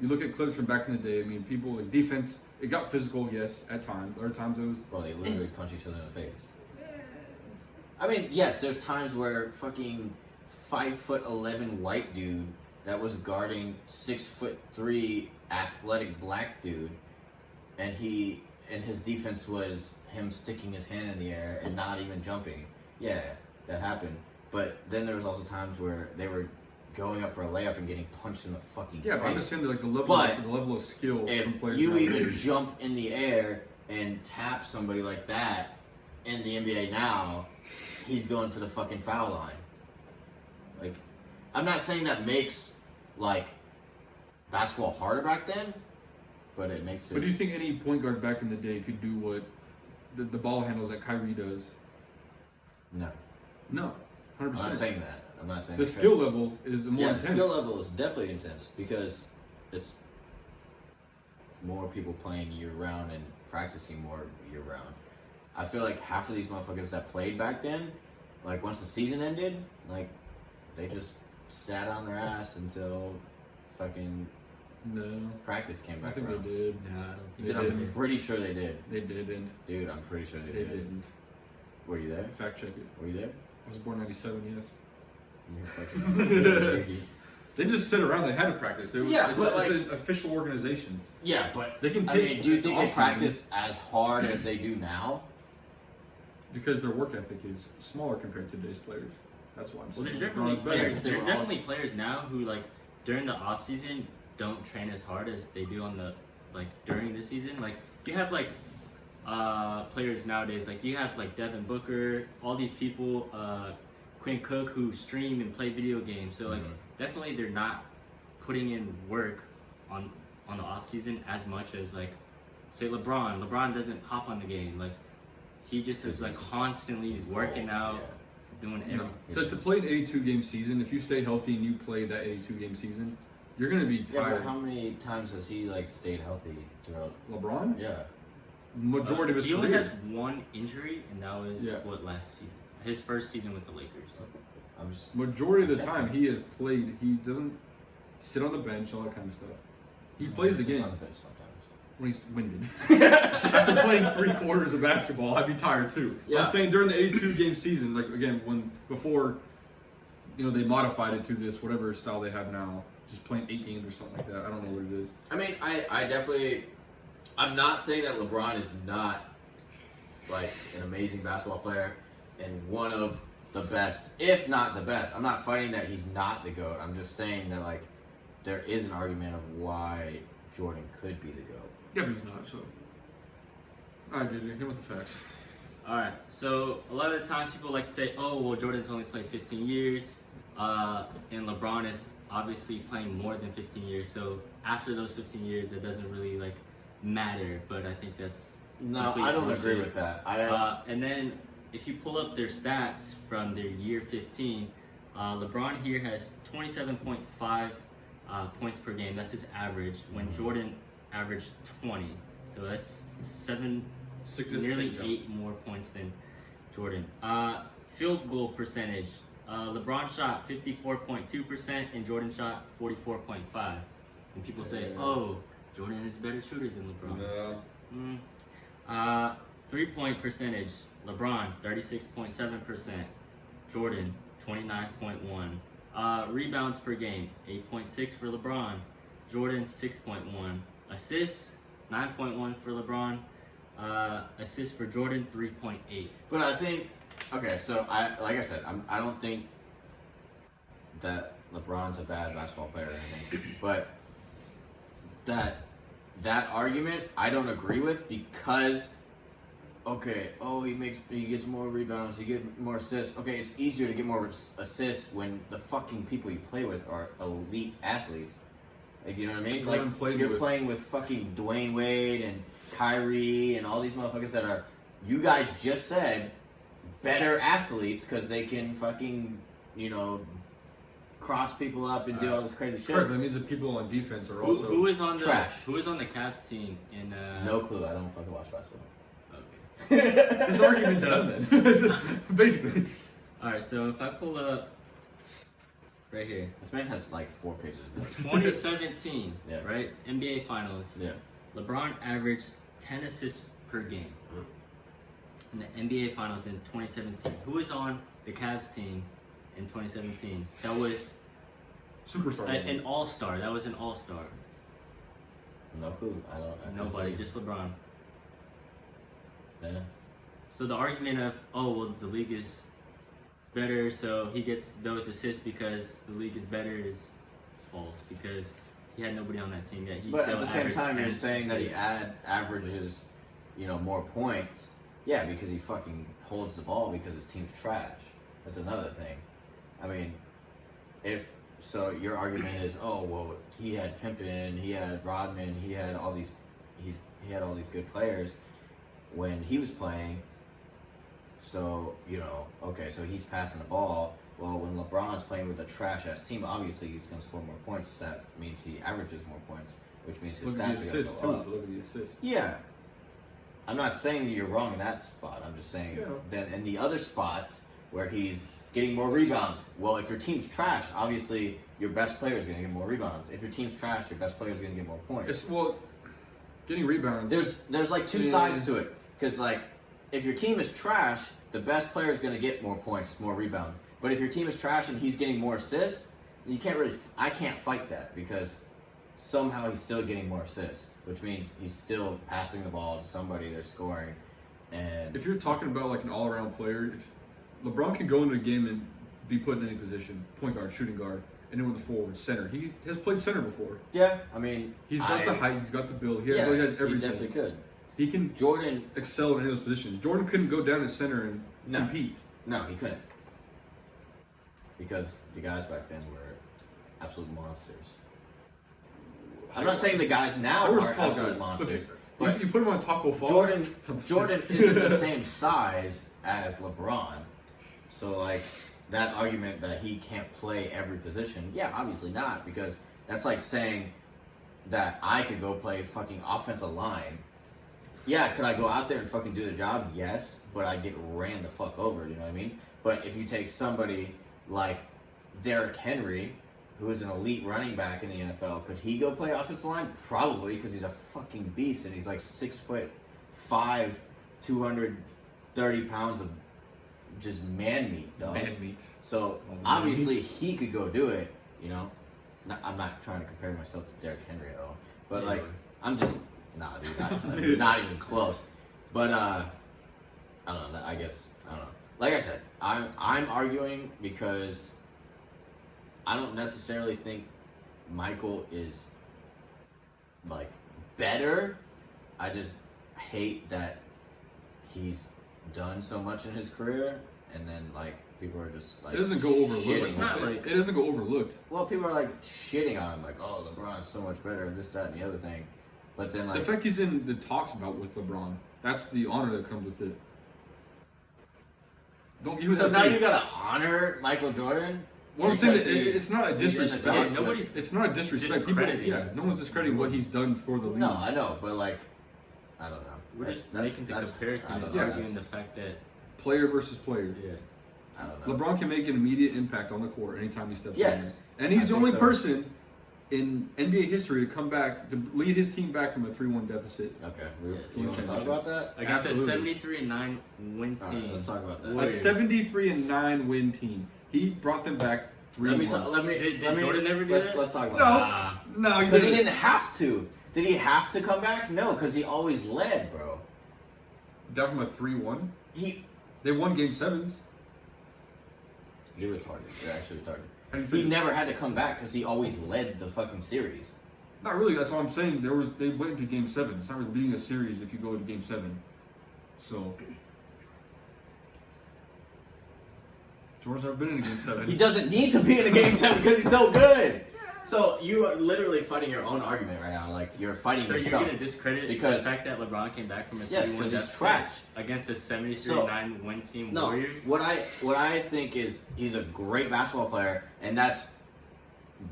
You look at clips from back in the day. I mean, people like defense. It got physical, yes, at times. Other times it was. Bro, they literally punch each other in the face. I mean, yes, there's times where fucking 5'11" white dude that was guarding 6'3" athletic black dude, and his defense was him sticking his hand in the air and not even jumping. Yeah, that happened. But then there was also times where they were going up for a layup and getting punched in the fucking Yeah, but I face. understand the level, But the level of skill from If players. you even nowadays. jump in the air and tap somebody like that in the NBA now, he's going to the fucking foul line. Like, I'm not saying that makes, like, basketball harder back then, but it makes it. But do you think any point guard back in the day could do what the ball handles that Kyrie does? No. No, 100%. I'm not saying that. I'm not saying The that. skill level is more Yeah, intense. the skill level is definitely intense because it's more people playing year round and practicing more year round. I feel like half of these motherfuckers that played back then, like once the season ended, like they just sat on their ass until fucking No, practice came I back think around. they did. No, I don't think They so. Dude, did. I'm pretty sure they did. They didn't. Dude, I'm pretty sure they They did. didn't. Were you there? Fact check it. Were you there? I was born '97. Yes. You're fucking baby. They just sit around. They had to practice. It was, Yeah, it's, but it's like- an official organization. Yeah, but They can I take. mean, do you think they off-season practice as hard as they do now? because their work ethic is smaller compared to today's players. That's why I'm Well, saying. there's definitely LeBron's better. players. They There's were all- definitely players now who like during the off season don't train as hard as they do on the like during the season. Like you have like players nowadays. Like you have like Devin Booker, all these people, Quinn Cook who stream and play video games. So like definitely they're not putting in work on the off season as much as like say LeBron. LeBron doesn't hop on the game. Like he just is like constantly He's working old, out, yeah. doing No. everything. To play an 82 game season, if you stay healthy and you play that 82 game season, you're gonna be Yeah, tired. but how many times has he like stayed healthy throughout? LeBron, Yeah, majority of his he only career. has one injury, and that was Yeah. last season. His first season with the Lakers. I'm just. Majority of the time he has played. He doesn't sit on the bench, all that kind of stuff. He plays the sits game on the bench sometimes. when he's winded. After playing 3/4 of basketball, I'd be tired too. Yeah. I'm saying during the 82 game season, like again, before they modified it to this whatever style they have now, just playing 8 games or something like that. I don't know what it is. I mean, I definitely. I'm not saying that LeBron is not like an amazing basketball player and one of the best, if not the best. I'm not fighting that he's not the GOAT. I'm just saying that like there is an argument of why Jordan could be the GOAT. Yeah, but he's not. So, all right, JJ, hit with the facts. All right. So a lot of the times people like to say, "Oh, well, Jordan's only played 15 years, and LeBron is obviously playing more than 15 years. So after those 15 years, it doesn't really like matter." But I think that's No, complete I don't agree bullshit. with that. And then if you pull up their stats from their year 15, LeBron here has 27.5 points per game. That's his average. When Jordan averaged 20. So that's nearly 8 more points than Jordan. Field goal percentage. LeBron shot 54.2% and Jordan shot 44.5. And people say, oh, Jordan is a better shooter than LeBron. No. 3-point percentage. LeBron 36.7%. Jordan 29.1. Rebounds per game 8.6 for LeBron. Jordan 6.1. Assists 9.1 for LeBron. Assists for Jordan 3.8. But I think, okay, so like I said, I don't think that LeBron's a bad basketball player or anything, but that argument I don't agree with because, okay, oh, he gets more rebounds, he gets more assists. Okay, it's easier to get more assists when the fucking people you play with are elite athletes. Like, you know what I mean? Like, you're playing with fucking Dwayne Wade and Kyrie and all these motherfuckers that are, you guys just said, better athletes because they can fucking, you know, cross people up and do all this crazy shit. Correct, that means that people on defense are also who is on the trash. Who is on the Cavs team in No clue. I don't fucking watch basketball. Okay. This argument's done then. Basically. Alright, so if I pull up right here. This man has like 4 pages. 2017, Yeah. right? NBA Finals. Yeah. LeBron averaged 10 assists per game in the NBA Finals in 2017. Who was on the Cavs team in 2017? That was Superstar. an all-star. That was an all-star. No clue. I can't tell Nobody, you. just LeBron. Yeah. So the argument of, oh, well, the league is better, so he gets those assists because the league is better is false because he had nobody on that team yet. He But still at the same averaged time, 10 you're saying that he assists. averages, you know, more points. Yeah, because he fucking holds the ball because his team's trash. That's another thing. I mean, so your argument is, oh well, he had Pimpin, he had Rodman, he had all these good players when he was playing. So, you know, okay, so he's passing the ball. Well, when LeBron's playing with a trash-ass team, obviously he's going to score more points. That means he averages more points, which means his Look at stats the are going assists to too. go up. Look at the assists. Yeah. I'm not saying you're wrong in that spot. I'm just saying that in the other spots where he's getting more rebounds. Well, if your team's trash, obviously your best player is going to get more rebounds. If your team's trash, your best player is going to get more points. Getting rebounds. There's like two sides to it. Because, like, if your team is trash, the best player is going to get more points, more rebounds. But if your team is trash and he's getting more assists, you can't really. I can't fight that because somehow he's still getting more assists, which means he's still passing the ball to somebody. They're scoring, and If you're talking about like an all-around player, if LeBron can go into a game and be put in any position, point guard, shooting guard, and then with the forward, center. He has played center before. yeah, I mean, He's got the height, he's got the build, he yeah, really has everything. he definitely could. He can Jordan, excel in any of those positions. Jordan couldn't go down to center and No. compete. no, he couldn't, because the guys back then were absolute monsters. I'm not saying the guys now There was are tall absolute guys. monsters, But but you put him on Taco Fall. Jordan isn't the same size as LeBron, so like that argument that he can't play every position, yeah, obviously not, because that's like saying that I could go play fucking offensive line. Yeah, could I go out there and fucking do the job? Yes, but I'd get ran the fuck over, you know what I mean? But if you take somebody like Derrick Henry, who is an elite running back in the NFL, could he go play offensive line? Probably, because he's a fucking beast and he's like 6'5", 230 pounds of just man meat, dog. Man meat. So obviously he could go do it, you know. I'm not trying to compare myself to Derrick Henry at all, but Yeah. like I'm just dude, not even close. But I don't know. I guess I don't know. Like I said, I'm arguing because I don't necessarily think Michael is like better. I just hate that he's done so much in his career, and then like people are just like It doesn't go overlooked. shitting It's on not him. like it doesn't go overlooked. Well, people are like shitting on him, like, oh, LeBron's so much better, this, that, and the other thing. But then like The fact he's in the talks about with LeBron, that's the honor that comes with it. Don't he was so at now face. you gotta honor Michael Jordan. What I'm saying Because is, it's not a he's in the disrespect. top. nobody's It's not a disrespect. People, discrediting. yeah, no one's discrediting what he's done for the league. No, I know, but like, I don't know. We're just making the comparison I and don't know, arguing that's- the fact that Player versus player. yeah. I don't know. LeBron can make an immediate impact on the court anytime he steps Yes. in there. And he's I the think only so. person in NBA history to come back to lead his team back from a 3-1 deficit. Okay, Yes. you want to talk about that? Against Absolutely. a 73-9 win All team. right, let's talk about that. A Warriors. 73-9 win team. He brought them back 3-1. Did Jordan ever do that? Let's talk about No. that. No, Because he didn't have to. Did he have to come back? No, because he always led, bro. Down from a 3-1. They won game 7s. You're retarded. You're actually retarded. How do you He feel? never had to come back because he always led the fucking series. Not really. That's what I'm saying. They went into game 7. It's not really leading a series if you go to game 7. So Jordan's never been in a game 7. He doesn't need to be in a game 7 because he's so good. So you are literally fighting your own argument right now. Like you're fighting So you're yourself. going to discredit Because- the fact that LeBron came back from a 3-1 Yes, because he's deficit trash. against a 73-9 win team No, Warriors? what I think is he's a great basketball player, and that's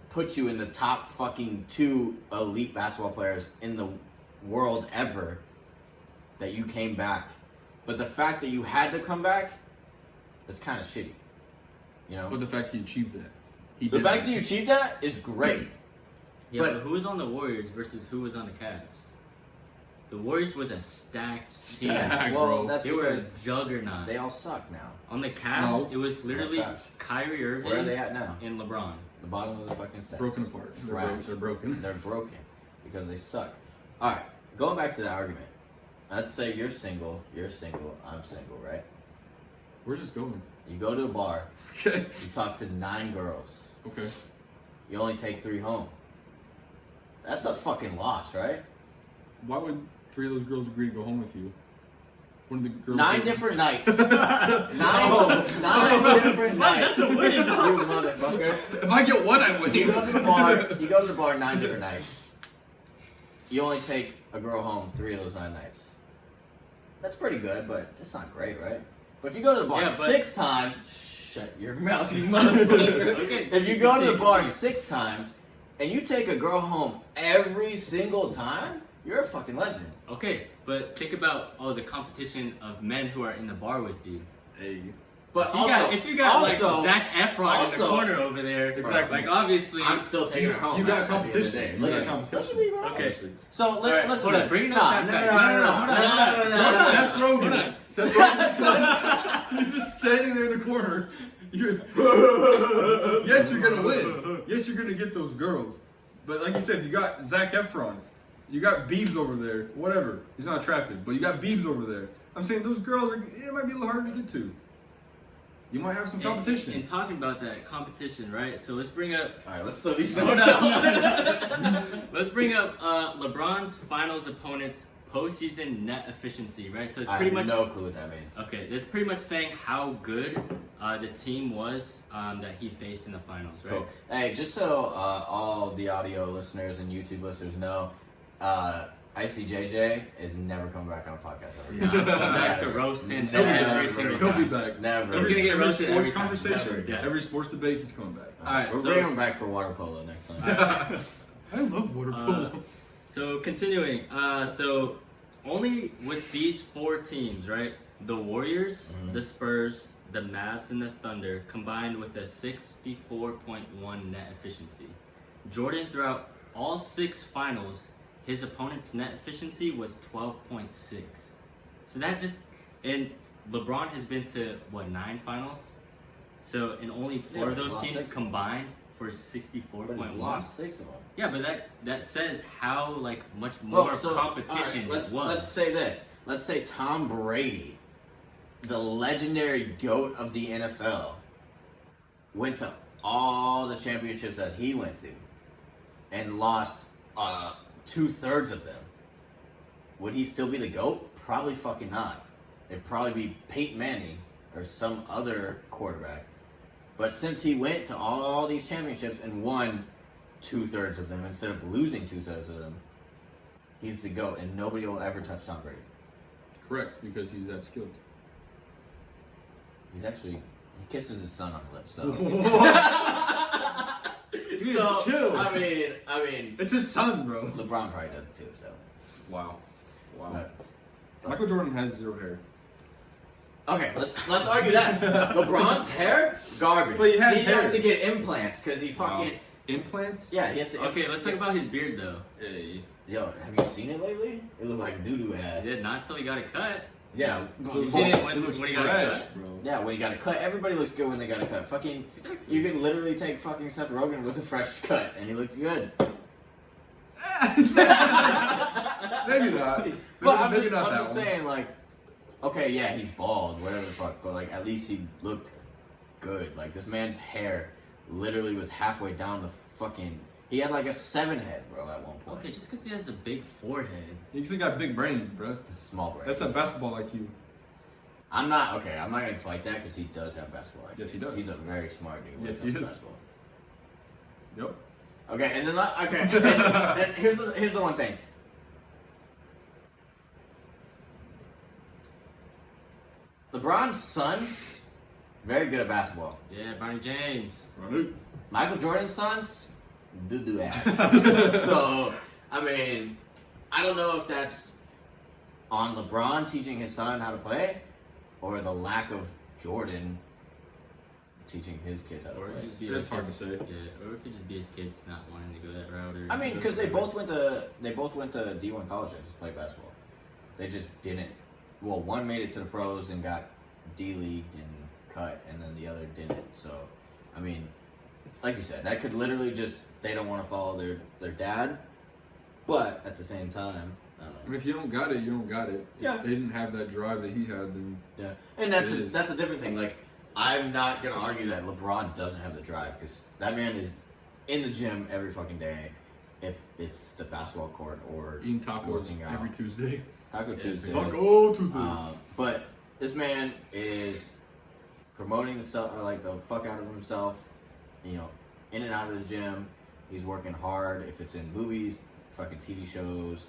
puts you in the top fucking 2 elite basketball players in the world ever. That you came back, but the fact that you had to come back, that's kind of shitty. You know, But the fact he achieved that. He the did fact that you achieved that is great. Yeah, but- but who was on the Warriors versus who was on the Cavs? The Warriors was a stacked team. Stacked. Well, bro. that's They were a because juggernaut. they all suck now. On the Cavs, No. it was literally Trash. Kyrie Where are Irving they at now? and LeBron. The bottom of the fucking stats. broken apart. Trash. They're broken. They're broken because they suck. All right, going back to the argument. Let's say you're single, I'm single, right? Where's this going? You go to a bar, Okay. you talk to 9 girls, Okay. you only take 3 home. That's a fucking loss, right? Why would 3 of those girls agree to go home with you? One of the girls. 9 different nights. 9 different nights. That's a win, You no? motherfucker. If I get one, I win. You go to the bar. You go to the bar 9 different nights. You only take a girl home 3 of those 9 nights. That's pretty good, but that's not great, right? But if you go to the bar Yeah, but- 6 times, shut your mouth, you motherfucker. Okay, If you go to the continue. bar 6 times and you take a girl home every single time, you're a fucking legend. Okay, but think about the competition of men who are in the bar with you. Hey. But If you got like also, Zac Efron in also- the corner over there, Exactly. like obviously. I'm still taking her home. You got at the end of the competition. day. You Look got at me. competition. Look at me, bro. Okay. So All right, let's hold do on, this. bringing No, up that no, fact. no, no, no, no, no, no, no, no. Seth Rogen. Hold on. Seth Rogen. He's just standing there in the corner. Yes, you're gonna win. Yes, you're gonna get those girls. But like you said, you got Zac Efron. You got Biebs over there. Whatever. He's not attractive, but you got Biebs over there. I'm saying those girls it might be a little harder to get to. You might have some competition. And talking about that competition, right? So let's bring up All right, let's throw these Hold notes on. out. let's bring up LeBron's finals opponent's postseason net efficiency, right? So it's I pretty have much no clue what that means. okay. It's pretty much saying how good the team was that he faced in the finals, right? Cool. Hey, just so all the audio listeners and YouTube listeners know, ICJJ is never coming back on a podcast ever. Nah, I'm back to roasting Never. every single He'll time. be back. Never. He's gonna get roasted sports every time. conversation, Never. Yeah. every sports debate, he's coming back. All right, We're so- bringing him back for water polo next time. I love water polo. So continuing, so only with these 4 teams, right? The Warriors, Mhm. the Spurs, the Mavs, and the Thunder combined with a 64.1 net efficiency. Jordan, throughout all 6 finals, his opponent's net efficiency was 12.6. So that just, and LeBron has been to 9 finals? So and only 4 of Yeah, those lost teams 6. combined for But he's 64.1. lost 6 of them. Yeah, but that says how much more Bro, so, competition alright, it was. let's say this. Let's say Tom Brady, the legendary GOAT of the NFL, went to all the championships that he went to and lost 2/3 of them. Would he still be the GOAT? Probably fucking not. It'd probably be Peyton Manning or some other quarterback. But since he went to all these championships and won 2/3 of them instead of losing 2/3 of them, he's the GOAT, and nobody will ever touch Tom Brady. Correct, because he's that skilled. He's actually He kisses his son on the lips, so. You need So, to chill. I mean, It's his son, bro. LeBron probably does it too, so. Wow. But- Michael Jordan has 0 hair. Okay, let's argue that. LeBron's hair, garbage. But he has hair. has to get implants because he fucking Implants? yeah. He has to. Okay, let's talk about his beard though. Hey. Yo, have you seen it lately? It looked like doo-doo ass. Yeah, not until he got it cut. Yeah. You seen it when he got it fresh, cut? bro. Yeah, when he got a cut, everybody looks good when they got a cut. Fucking, Exactly. you can literally take fucking Seth Rogen with a fresh cut, and he looks good. Maybe not. But I'm Maybe just, not I'm that just one. saying, like, okay, yeah, he's bald, whatever the fuck, but like, at least he looked good. Like, this man's hair literally was halfway down the fucking. He had like a 7 head, bro, at one point. Okay, just because he has a big forehead. He's got big brain, bro. It's small brain. That's a basketball IQ. I'm not gonna fight that because he does have basketball IQ. Yes, he does. He's a very smart dude. when Yes, it comes he to is. basketball. Yep. Okay, and then and here's the one thing. LeBron's son, very good at basketball. Yeah, Barney James. Right. Michael Jordan's sons, doo-doo ass. So, I mean, I don't know if that's on LeBron teaching his son how to play, or the lack of Jordan teaching his kids how to Or play. just be That's like hard to his- say. Yeah, or it could just be his kids not wanting to go that route. Or I mean, because they both went to D1 colleges to play basketball. They just didn't. Well, one made it to the pros and got D-leagued and cut, and then the other didn't. So, I mean, like you said, that could literally just they don't want to follow their dad, but at the same time, I don't I know. mean, if you don't got it, you don't got it. Yeah. If they didn't have that drive that he had, then Yeah, and that's It is. that's a different thing. Like, I'm not gonna argue that LeBron doesn't have the drive because that man is in the gym every fucking day, if it's the basketball court or eating tacos working out. every Tuesday. Taco Tuesday. Taco Tuesday. But this man is promoting the fuck out of himself, you know, in and out of the gym. He's working hard. If it's in movies, fucking TV shows,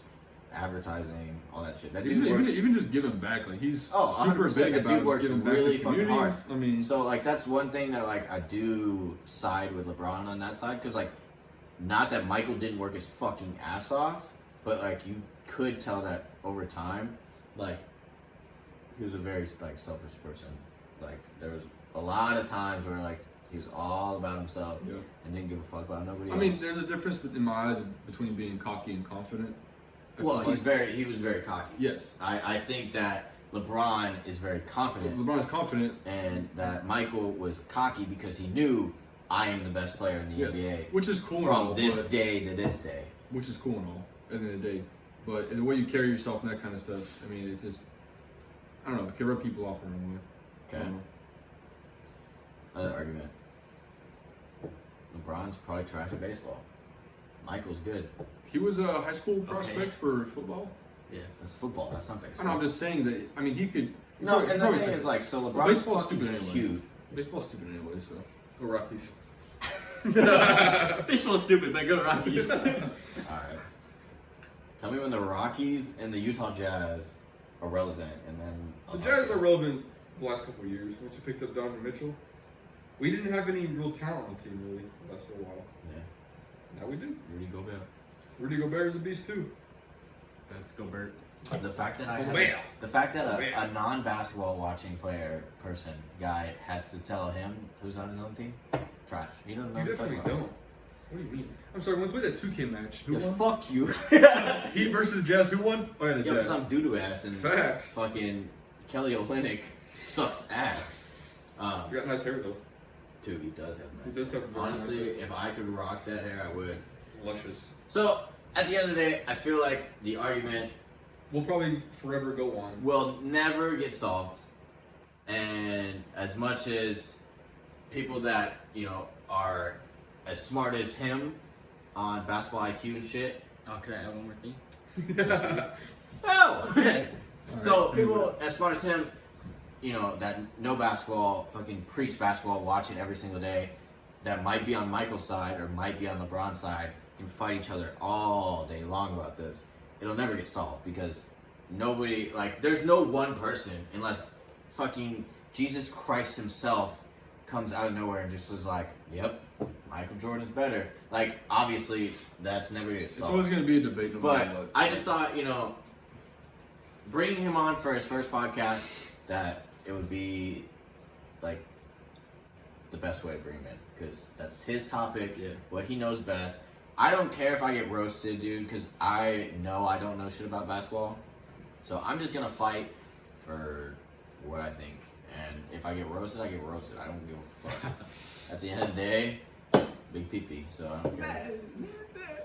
advertising, all that shit. That dude works. Even just giving back, like he's Oh, super 100%. big That about dude just works giving back really to fucking hard. communities. I mean, So like that's one thing that like I do side with LeBron on that side because like not that Michael didn't work his fucking ass off, but like you could tell that over time, like he was a very like selfish person. Like there was a lot of times where like he was all about himself yeah. and didn't give a fuck about nobody I else. mean, there's a difference in my eyes between being cocky and confident. I well, feel like- he was very cocky. Yes. I think that LeBron is very confident. LeBron's confident. And that Michael was cocky because he knew I am the best player in the Yes. NBA Which is cool and all, from this but- day to this day. which is cool and all at the end of the day. But the way you carry yourself and that kind of stuff, I mean, it's just, I don't know, it can rub people off the wrong way. I Okay. don't know. Another argument. LeBron's probably trash at baseball. Michael's good. He was a high school prospect for football. Yeah. That's football. That's not I baseball. know, I'm just saying that, I mean, he could. No, he and the probably thing said- is like, so Well, LeBron's baseball's fucking stupid anyway. cute. Baseball's stupid anyway, so. Go Rockies. Baseball's stupid, but go Rockies. All right. Tell me when the Rockies and the Utah Jazz are relevant, and then I'll The talk Jazz to are you. relevant the last couple of years. Once you picked up Donovan Mitchell, we didn't have any real talent on the team really the last little while. Yeah. Now we do. Rudy Gobert. Rudy Gobert is a beast too. Let's go, Bert. The fact that Gobert. the fact that Gobert. a non-basketball watching guy has to tell him who's on his own team, trash. He doesn't know You what he's talking definitely about. don't. What do you mean? I'm sorry, when we played that 2K match, who Yeah, won? fuck you. Heat versus Jazz, who won? Oh yeah, the Yeah, because Jazz. I'm doo-doo ass and Facts. fucking Kelly Olynyk sucks ass. You got nice hair though. Dude, he does have nice He does hair. have very nice Honestly, hair. if I could rock that hair, I would. Luscious. So, at the end of the day, I feel like the argument We'll probably forever go on. will never get solved. And as much as people that, you know, are as smart as him on basketball IQ and shit. Oh, could I add one more thing? Oh! Yes. So people as smart as him, you know, that know basketball, fucking preach basketball, watch it every single day, that might be on Michael's side or might be on LeBron's side, can fight each other all day long about this. It'll never get solved because nobody, like, there's no one person unless fucking Jesus Christ himself comes out of nowhere and just is like, "Yep, Michael Jordan's better." Like, obviously, that's never gonna get It's solved. always going to be a debate. No matter But what. I just thought, bringing him on for his first podcast, that it would be like the best way to bring him in, because that's his topic, Yeah. what he knows best. I don't care if I get roasted, dude, because I know I don't know shit about basketball. So I'm just gonna fight for what I think, and if I get roasted, I get roasted. I don't give a fuck. At the end of the day, big pee-pee, so I don't care.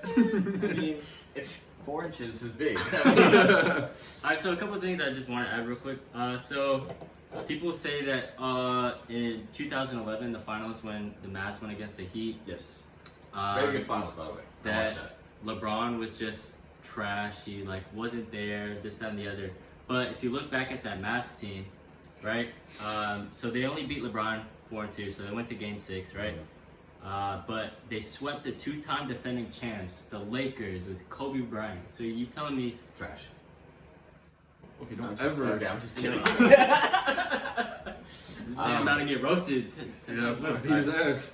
I mean, if 4 inches is big. Alright, so a couple of things I just want to add real quick. So people say that in 2011, the finals when the Mavs went against the Heat, Yes. Very good finals, by the way. I watched that. LeBron was just trash. He wasn't there, this, that, and the other. But if you look back at that Mavs team, right? So they only beat LeBron 4-2, so they went to Game 6, right? But they swept the 2-time defending champs, the Lakers, with Kobe Bryant. So you telling me Trash. Okay, I'm don't just, ever. okay, I'm just kidding. I'm about to get roasted? Yeah, Alright. beat his ass.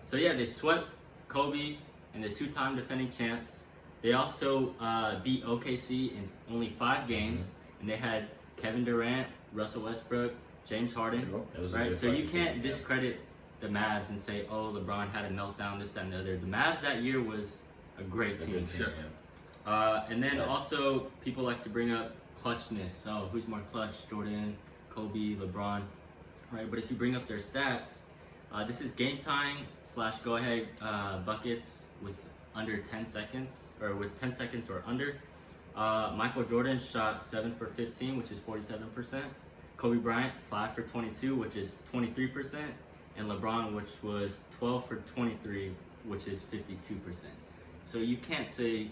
So yeah, they swept Kobe and the 2-time defending champs. They also beat OKC in only 5 games, and they had Kevin Durant, Russell Westbrook, James Harden. It was a Right, good so you fucking can't team, yeah. discredit the Mavs and say, "Oh, LeBron had a meltdown, this, that, and the other." The Mavs that year was a great A team. good team, Yeah. yeah. And then Yeah. also people like to bring up clutchness. Oh, who's more clutch? Jordan, Kobe, LeBron, right? But if you bring up their stats, this is game time / go ahead buckets with under 10 seconds or with 10 seconds or under. Michael Jordan shot 7 for 15, which is 47%. Kobe Bryant 5 for 22, which is 23%, and LeBron, which was 12 for 23, which is 52%. So you can't say,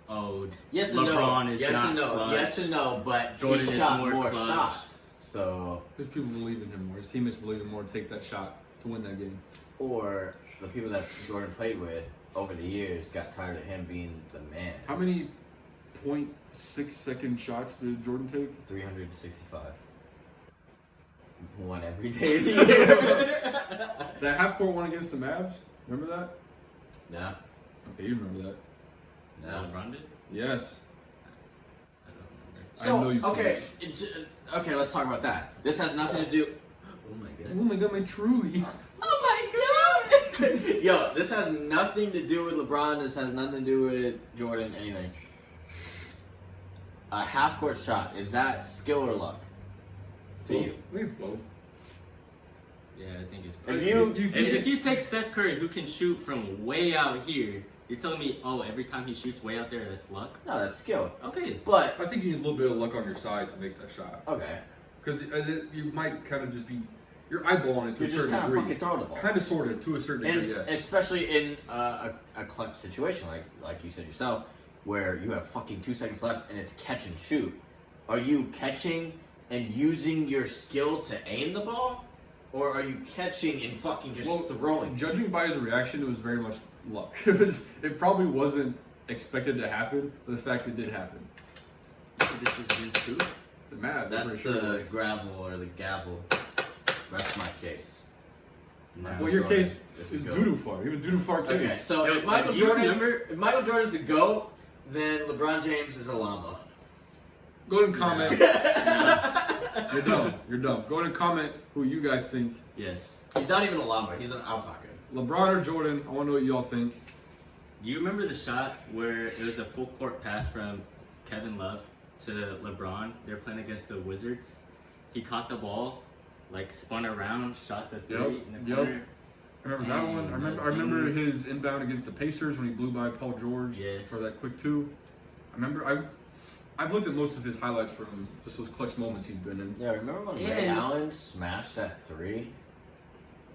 "Oh, Yes and LeBron no. is Yes not and no. clutch." Yes and no. But Jordan he is shot more more clutch. shots. So, Because people believe in him more. His teammates believe in him more to take that shot to win that game. or the people that Jordan played with over the years got tired of him being the man. How many 0.6-second shots did Jordan take? 365. One every day of the year. That half-court one against the Mavs? Remember that? No. Okay, you remember that. Is that No. LeBron did? Yes. I don't remember. So, I know you've okay, seen okay, let's talk about that. This has nothing to do. Oh my god. Oh my god, my truly. Oh my god! Yo, this has nothing to do with LeBron. This has nothing to do with Jordan. Anything. A half-court shot, is that skill or luck? To you? I think it's both. Yeah, I think it's. If you, If you take Steph Curry, who can shoot from way out here, you're telling me, oh, every time he shoots way out there, that's luck? no, that's skill. Okay. But I think you need a little bit of luck on your side to make that shot. okay, Because you might kind of just be, you're eyeballing it to you're a just certain kind of degree. fucking throwing the ball. Kind of, sort of, to a certain And degree, yes. especially in a clutch situation, like you said yourself, where you have fucking 2 seconds left and it's catch and shoot. Are you catching and using your skill to aim the ball, or are you catching and fucking just throwing? Judging by his reaction, it was very much luck. It probably wasn't expected to happen, but the fact it did happen. You said this was Vince too? The Mavs. That's the gravel or the gavel. Rest my case. Well, your Jordan case is is a goat. doodoo-far. Even doodoo-far case. Okay, so Yo, if Michael you Jordan, remember- if Michael Jordan's the GOAT, then LeBron James is a llama. Go ahead and comment. You're dumb. You're dumb. Go ahead and comment who you guys think. Yes. He's not even a llama. He's an alpaca. LeBron or Jordan? I want to know what y'all think. Do you remember the shot where it was a full court pass from Kevin Love to LeBron? They're playing against the Wizards. He caught the ball, spun around, shot the three in the Yep. corner. I remember that one. I remember his inbound against the Pacers when he blew by Paul George Yes. for that quick 2. I've looked at most of his highlights from just those clutch moments he's been in. Yeah, remember when Ray Allen smashed that 3?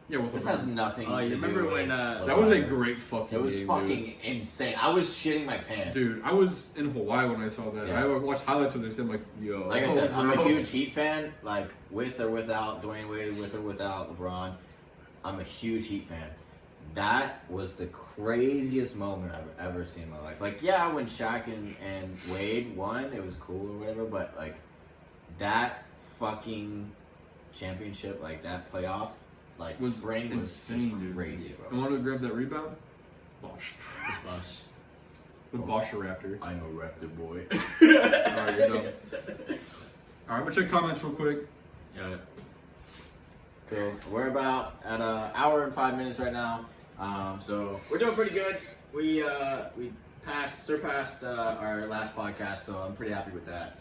Yeah, with This LeBron. has nothing Oh, to you do remember with when, LeBron. That was a great fucking It was game, fucking insane. I was shitting my pants. dude. I was in Hawaii when I saw that. Yeah. I watched highlights of this. I'm like, yo. Like I said, I'm a bro. huge Heat fan. Like, with or without Dwayne Wade, with or without LeBron, I'm a huge Heat fan. That was the craziest moment I've ever seen in my life. Like, yeah, when Shaq and Wade won, it was cool or whatever, but, that fucking championship, like that playoff, like Was spring was insane, just dude. crazy, I bro. wanted to grab that rebound. Bosh. It's Bosh. The Bosher Raptor. I'm a Raptor boy. Alright, you're done. Alright, I'm gonna check comments real quick. Yeah. Cool. We're about at an hour and 5 minutes right now. So we're doing pretty good. We surpassed our last podcast, so I'm pretty happy with that.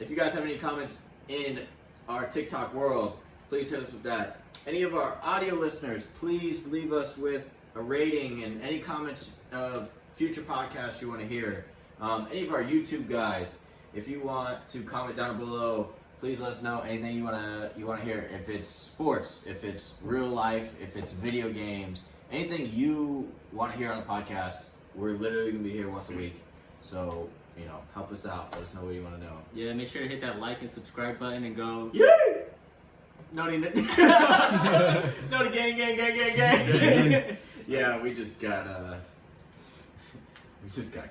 If you guys have any comments in our TikTok world, please hit us with that. Any of our audio listeners, please leave us with a rating and any comments of future podcasts you want to hear. Any of our YouTube guys, if you want to comment down below, please let us know anything you want to hear. If it's sports, if it's real life, if it's video games, anything you want to hear on the podcast, we're literally gonna be here once a week. So help us out. Let us know what you want to know. Yeah, make sure to hit that like and subscribe button and go. Yeah. No, no, the gang. Yeah, we just got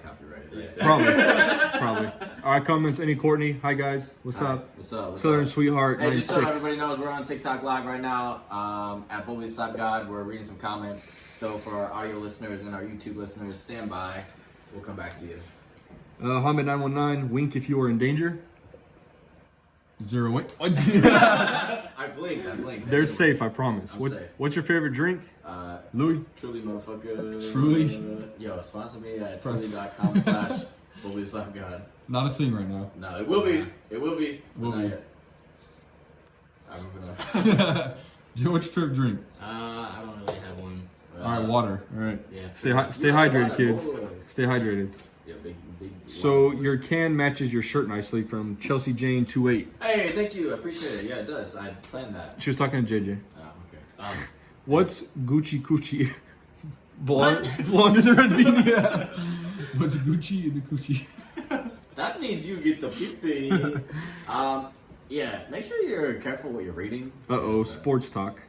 copyrighted. Right there. Probably. Alright, comments. Any Courtney? Hi guys. What's All up? right, what's up? Southern Sweetheart. Hey, just so 96. everybody knows, we're on TikTok Live right now at BUMM SKWAD. We're reading some comments. So for our audio listeners and our YouTube listeners, stand by. We'll come back to you. Hamid 919. Wink if you are in danger. 0 wink. I blinked. They're safe, I promise. I'm safe. What's your favorite drink? Louis. Truly, motherfucker. Truly? Yo, sponsor me at Press. truly.com/BummSKWAD. Not a thing right now. No, it will be. It will be. Will But not be. yet. I'm moving on. Joe, what's your favorite drink? I don't really have one. Alright, water. Alright. Yeah. Stay hydrated, kids. Stay hydrated. Yeah, big. So your can matches your shirt nicely from Chelsea Jane 28. Hey, thank you. I appreciate it. Yeah, it does. I planned that. She was talking to JJ. Oh, okay. What's Gucci Coochie? Blonde in the red beanie. What's Gucci in the coochie? That means you get the pee. Yeah, make sure you're careful what you're reading. Sports talk.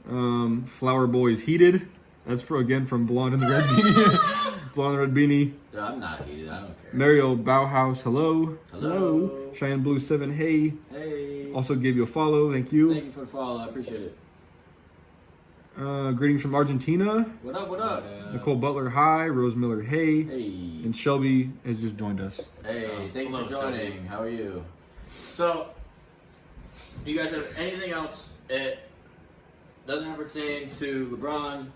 Flower Boy is heated. That's from Blonde in the red beanie. Blonde in the red beanie. Dude, I'm not heated. I don't care. Mario Bauhaus, hello. Hello. Cheyenne Blue 7, hey. Hey. Also gave you a follow, thank you. Thank you for the follow. I appreciate it. Greetings from Argentina. What up? What up? Nicole Butler, hi. Rose Miller, hey. Hey. And Shelby has just joined us. Hey, thank you hello, for joining. Shelby. How are you? So, do you guys have anything else? It doesn't pertain to LeBron,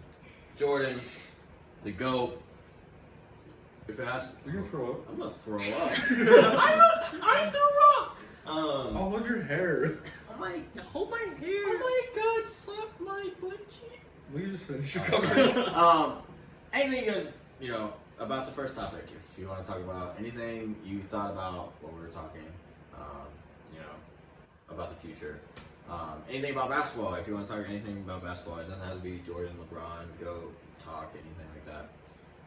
Jordan, the GOAT. If it has, You're gonna throw up. I'm gonna throw up. I threw up. hold your hair. I'm like, Hold my hair. oh my God, slap my butt cheek. Will you just finish your Anything you guys, about the first topic, if you want to talk about anything you thought about what we were talking, about the future. Anything about basketball, if you want to talk anything about basketball, it doesn't have to be Jordan, LeBron, go talk, anything like that.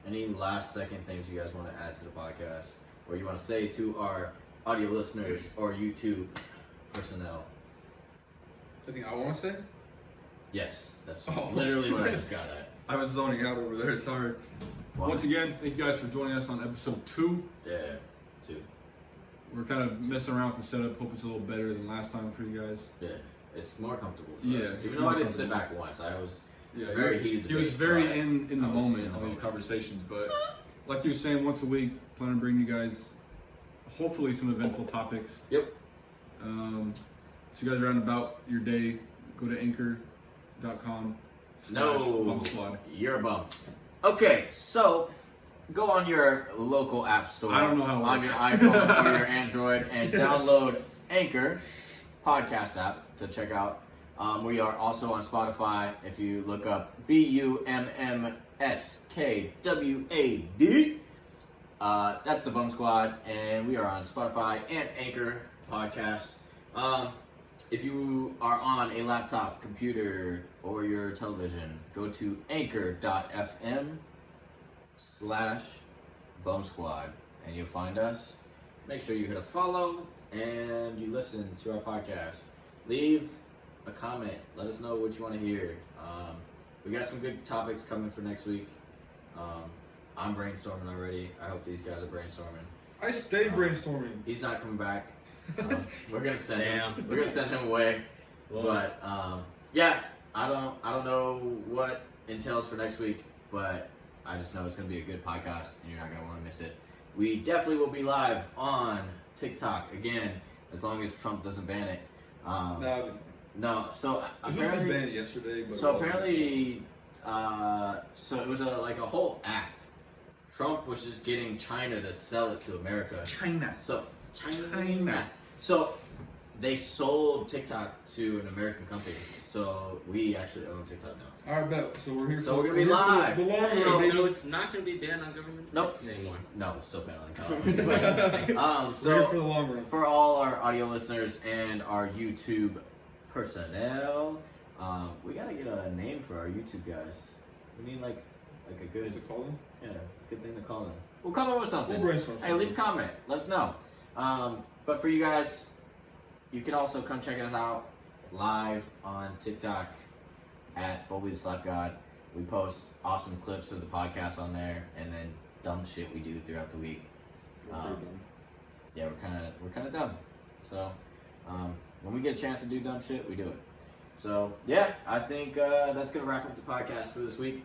Any last second things you guys want to add to the podcast or you want to say to our audio listeners or YouTube personnel? Anything I want to say? Yes, that's literally what I just got at. I was zoning out over there, sorry. Wow. Once again, thank you guys for joining us on episode 2. Yeah, too. We're kind of messing around with the setup. Hope it's a little better than last time for you guys. Yeah, it's more comfortable for Yeah, us. Even it's though I more didn't sit comfortable. back once, I was Yeah, very heated. He was debate, very so in the I was moment in the on these moment. conversations. But like you were saying, once a week, plan on bringing you guys hopefully some eventful topics. Yep. So you guys are out and about your day, go to anchor.com. No, Bum Squad. you're a bum. Okay, so go on your local app store. I don't know how it on works. your iPhone or your Android and download Anchor podcast app to check out. We are also on Spotify. If you look up BUMM SKWAD, that's the Bum Squad, and we are on Spotify and Anchor podcasts. If you are on a laptop, computer, or your television, go to anchor.fm/Bum Squad and you'll find us. Make sure you hit a follow and you listen to our podcast. Leave a comment. Let us know what you want to hear. We got some good topics coming for next week. I'm brainstorming already. I hope these guys are brainstorming. I stay brainstorming. He's not coming back. We're gonna send him. Damn. We're gonna send him away. Well, But yeah, I don't know what entails for next week, but I just know it's gonna be a good podcast, and you're not gonna want to miss it. We definitely will be live on TikTok again, as long as Trump doesn't ban it. No, so apparently, banned yesterday. But so apparently, so it was like a whole act. Trump was just getting China to sell it to America. China. So China. So they sold TikTok to an American company. So we actually own TikTok now. All right, bet. So we're here. So we're gonna we're be here live. for the long so, run, baby. so it's not going to be banned on government Nope. devices anymore. No, it's still banned on We're California. here for So the long run. for all our audio listeners and our YouTube personnel, we gotta get a name for our YouTube guys. We need like a good, What's it called? yeah, good thing to call them. We'll come up with something. We'll brainstorm Hey, leave a comment. Let us know. But for you guys, you can also come check us out live on TikTok at Bobby the Slap God. We post awesome clips of the podcast on there, and then dumb shit we do throughout the week. Yeah, we're kind of dumb. So when we get a chance to do dumb shit, we do it. So yeah, I think that's gonna wrap up the podcast for this week.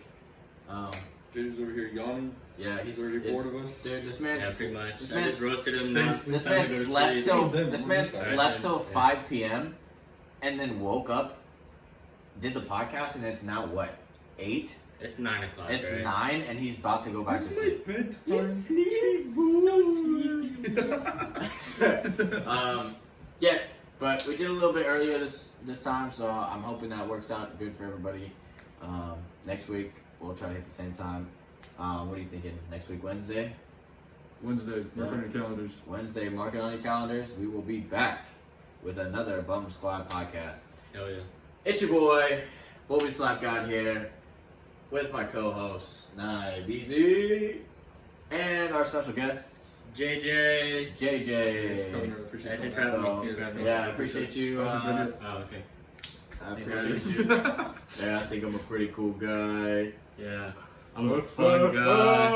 JJ's over here yawning. Yeah, He's already bored of us. Dude, this man. Yeah, pretty much. This I man. just roasted him now. This Time man to go to slept sleep. till Hey, this Ben, man we're slept till Yeah. 5 p.m. and then woke up, did the podcast, and it's now what, 8? It's 9 o'clock. It's right? 9, and he's about to go back to It's my sleep. bedtime. Yeah, but we did a little bit earlier this time, so I'm hoping that works out good for everybody. Next week we'll try to hit the same time. What are you thinking? Next week, Wednesday? Wednesday. Mark on your calendars. Wednesday, mark it on your calendars. We will be back with another BUMM SKWAD podcast. Hell yeah. It's your boy, Bobby Slap God here, with my co-host, Nye BZ, and our special guest, JJ. JJ. Appreciate Thanks it. for having me. So, Thanks for having me. yeah, I appreciate you. Oh, okay. I appreciate you. Yeah, I think I'm a pretty cool guy. Yeah. I'm a fun guy.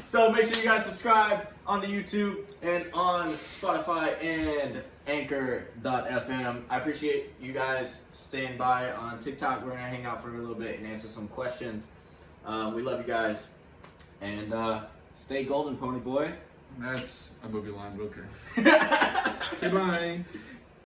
So make sure you guys subscribe on the YouTube and on Spotify and Anchor.fm. I appreciate you guys staying by on TikTok. We're gonna hang out for a little bit and answer some questions. We love you guys, and stay golden, pony boy. That's a movie line, but okay. Goodbye.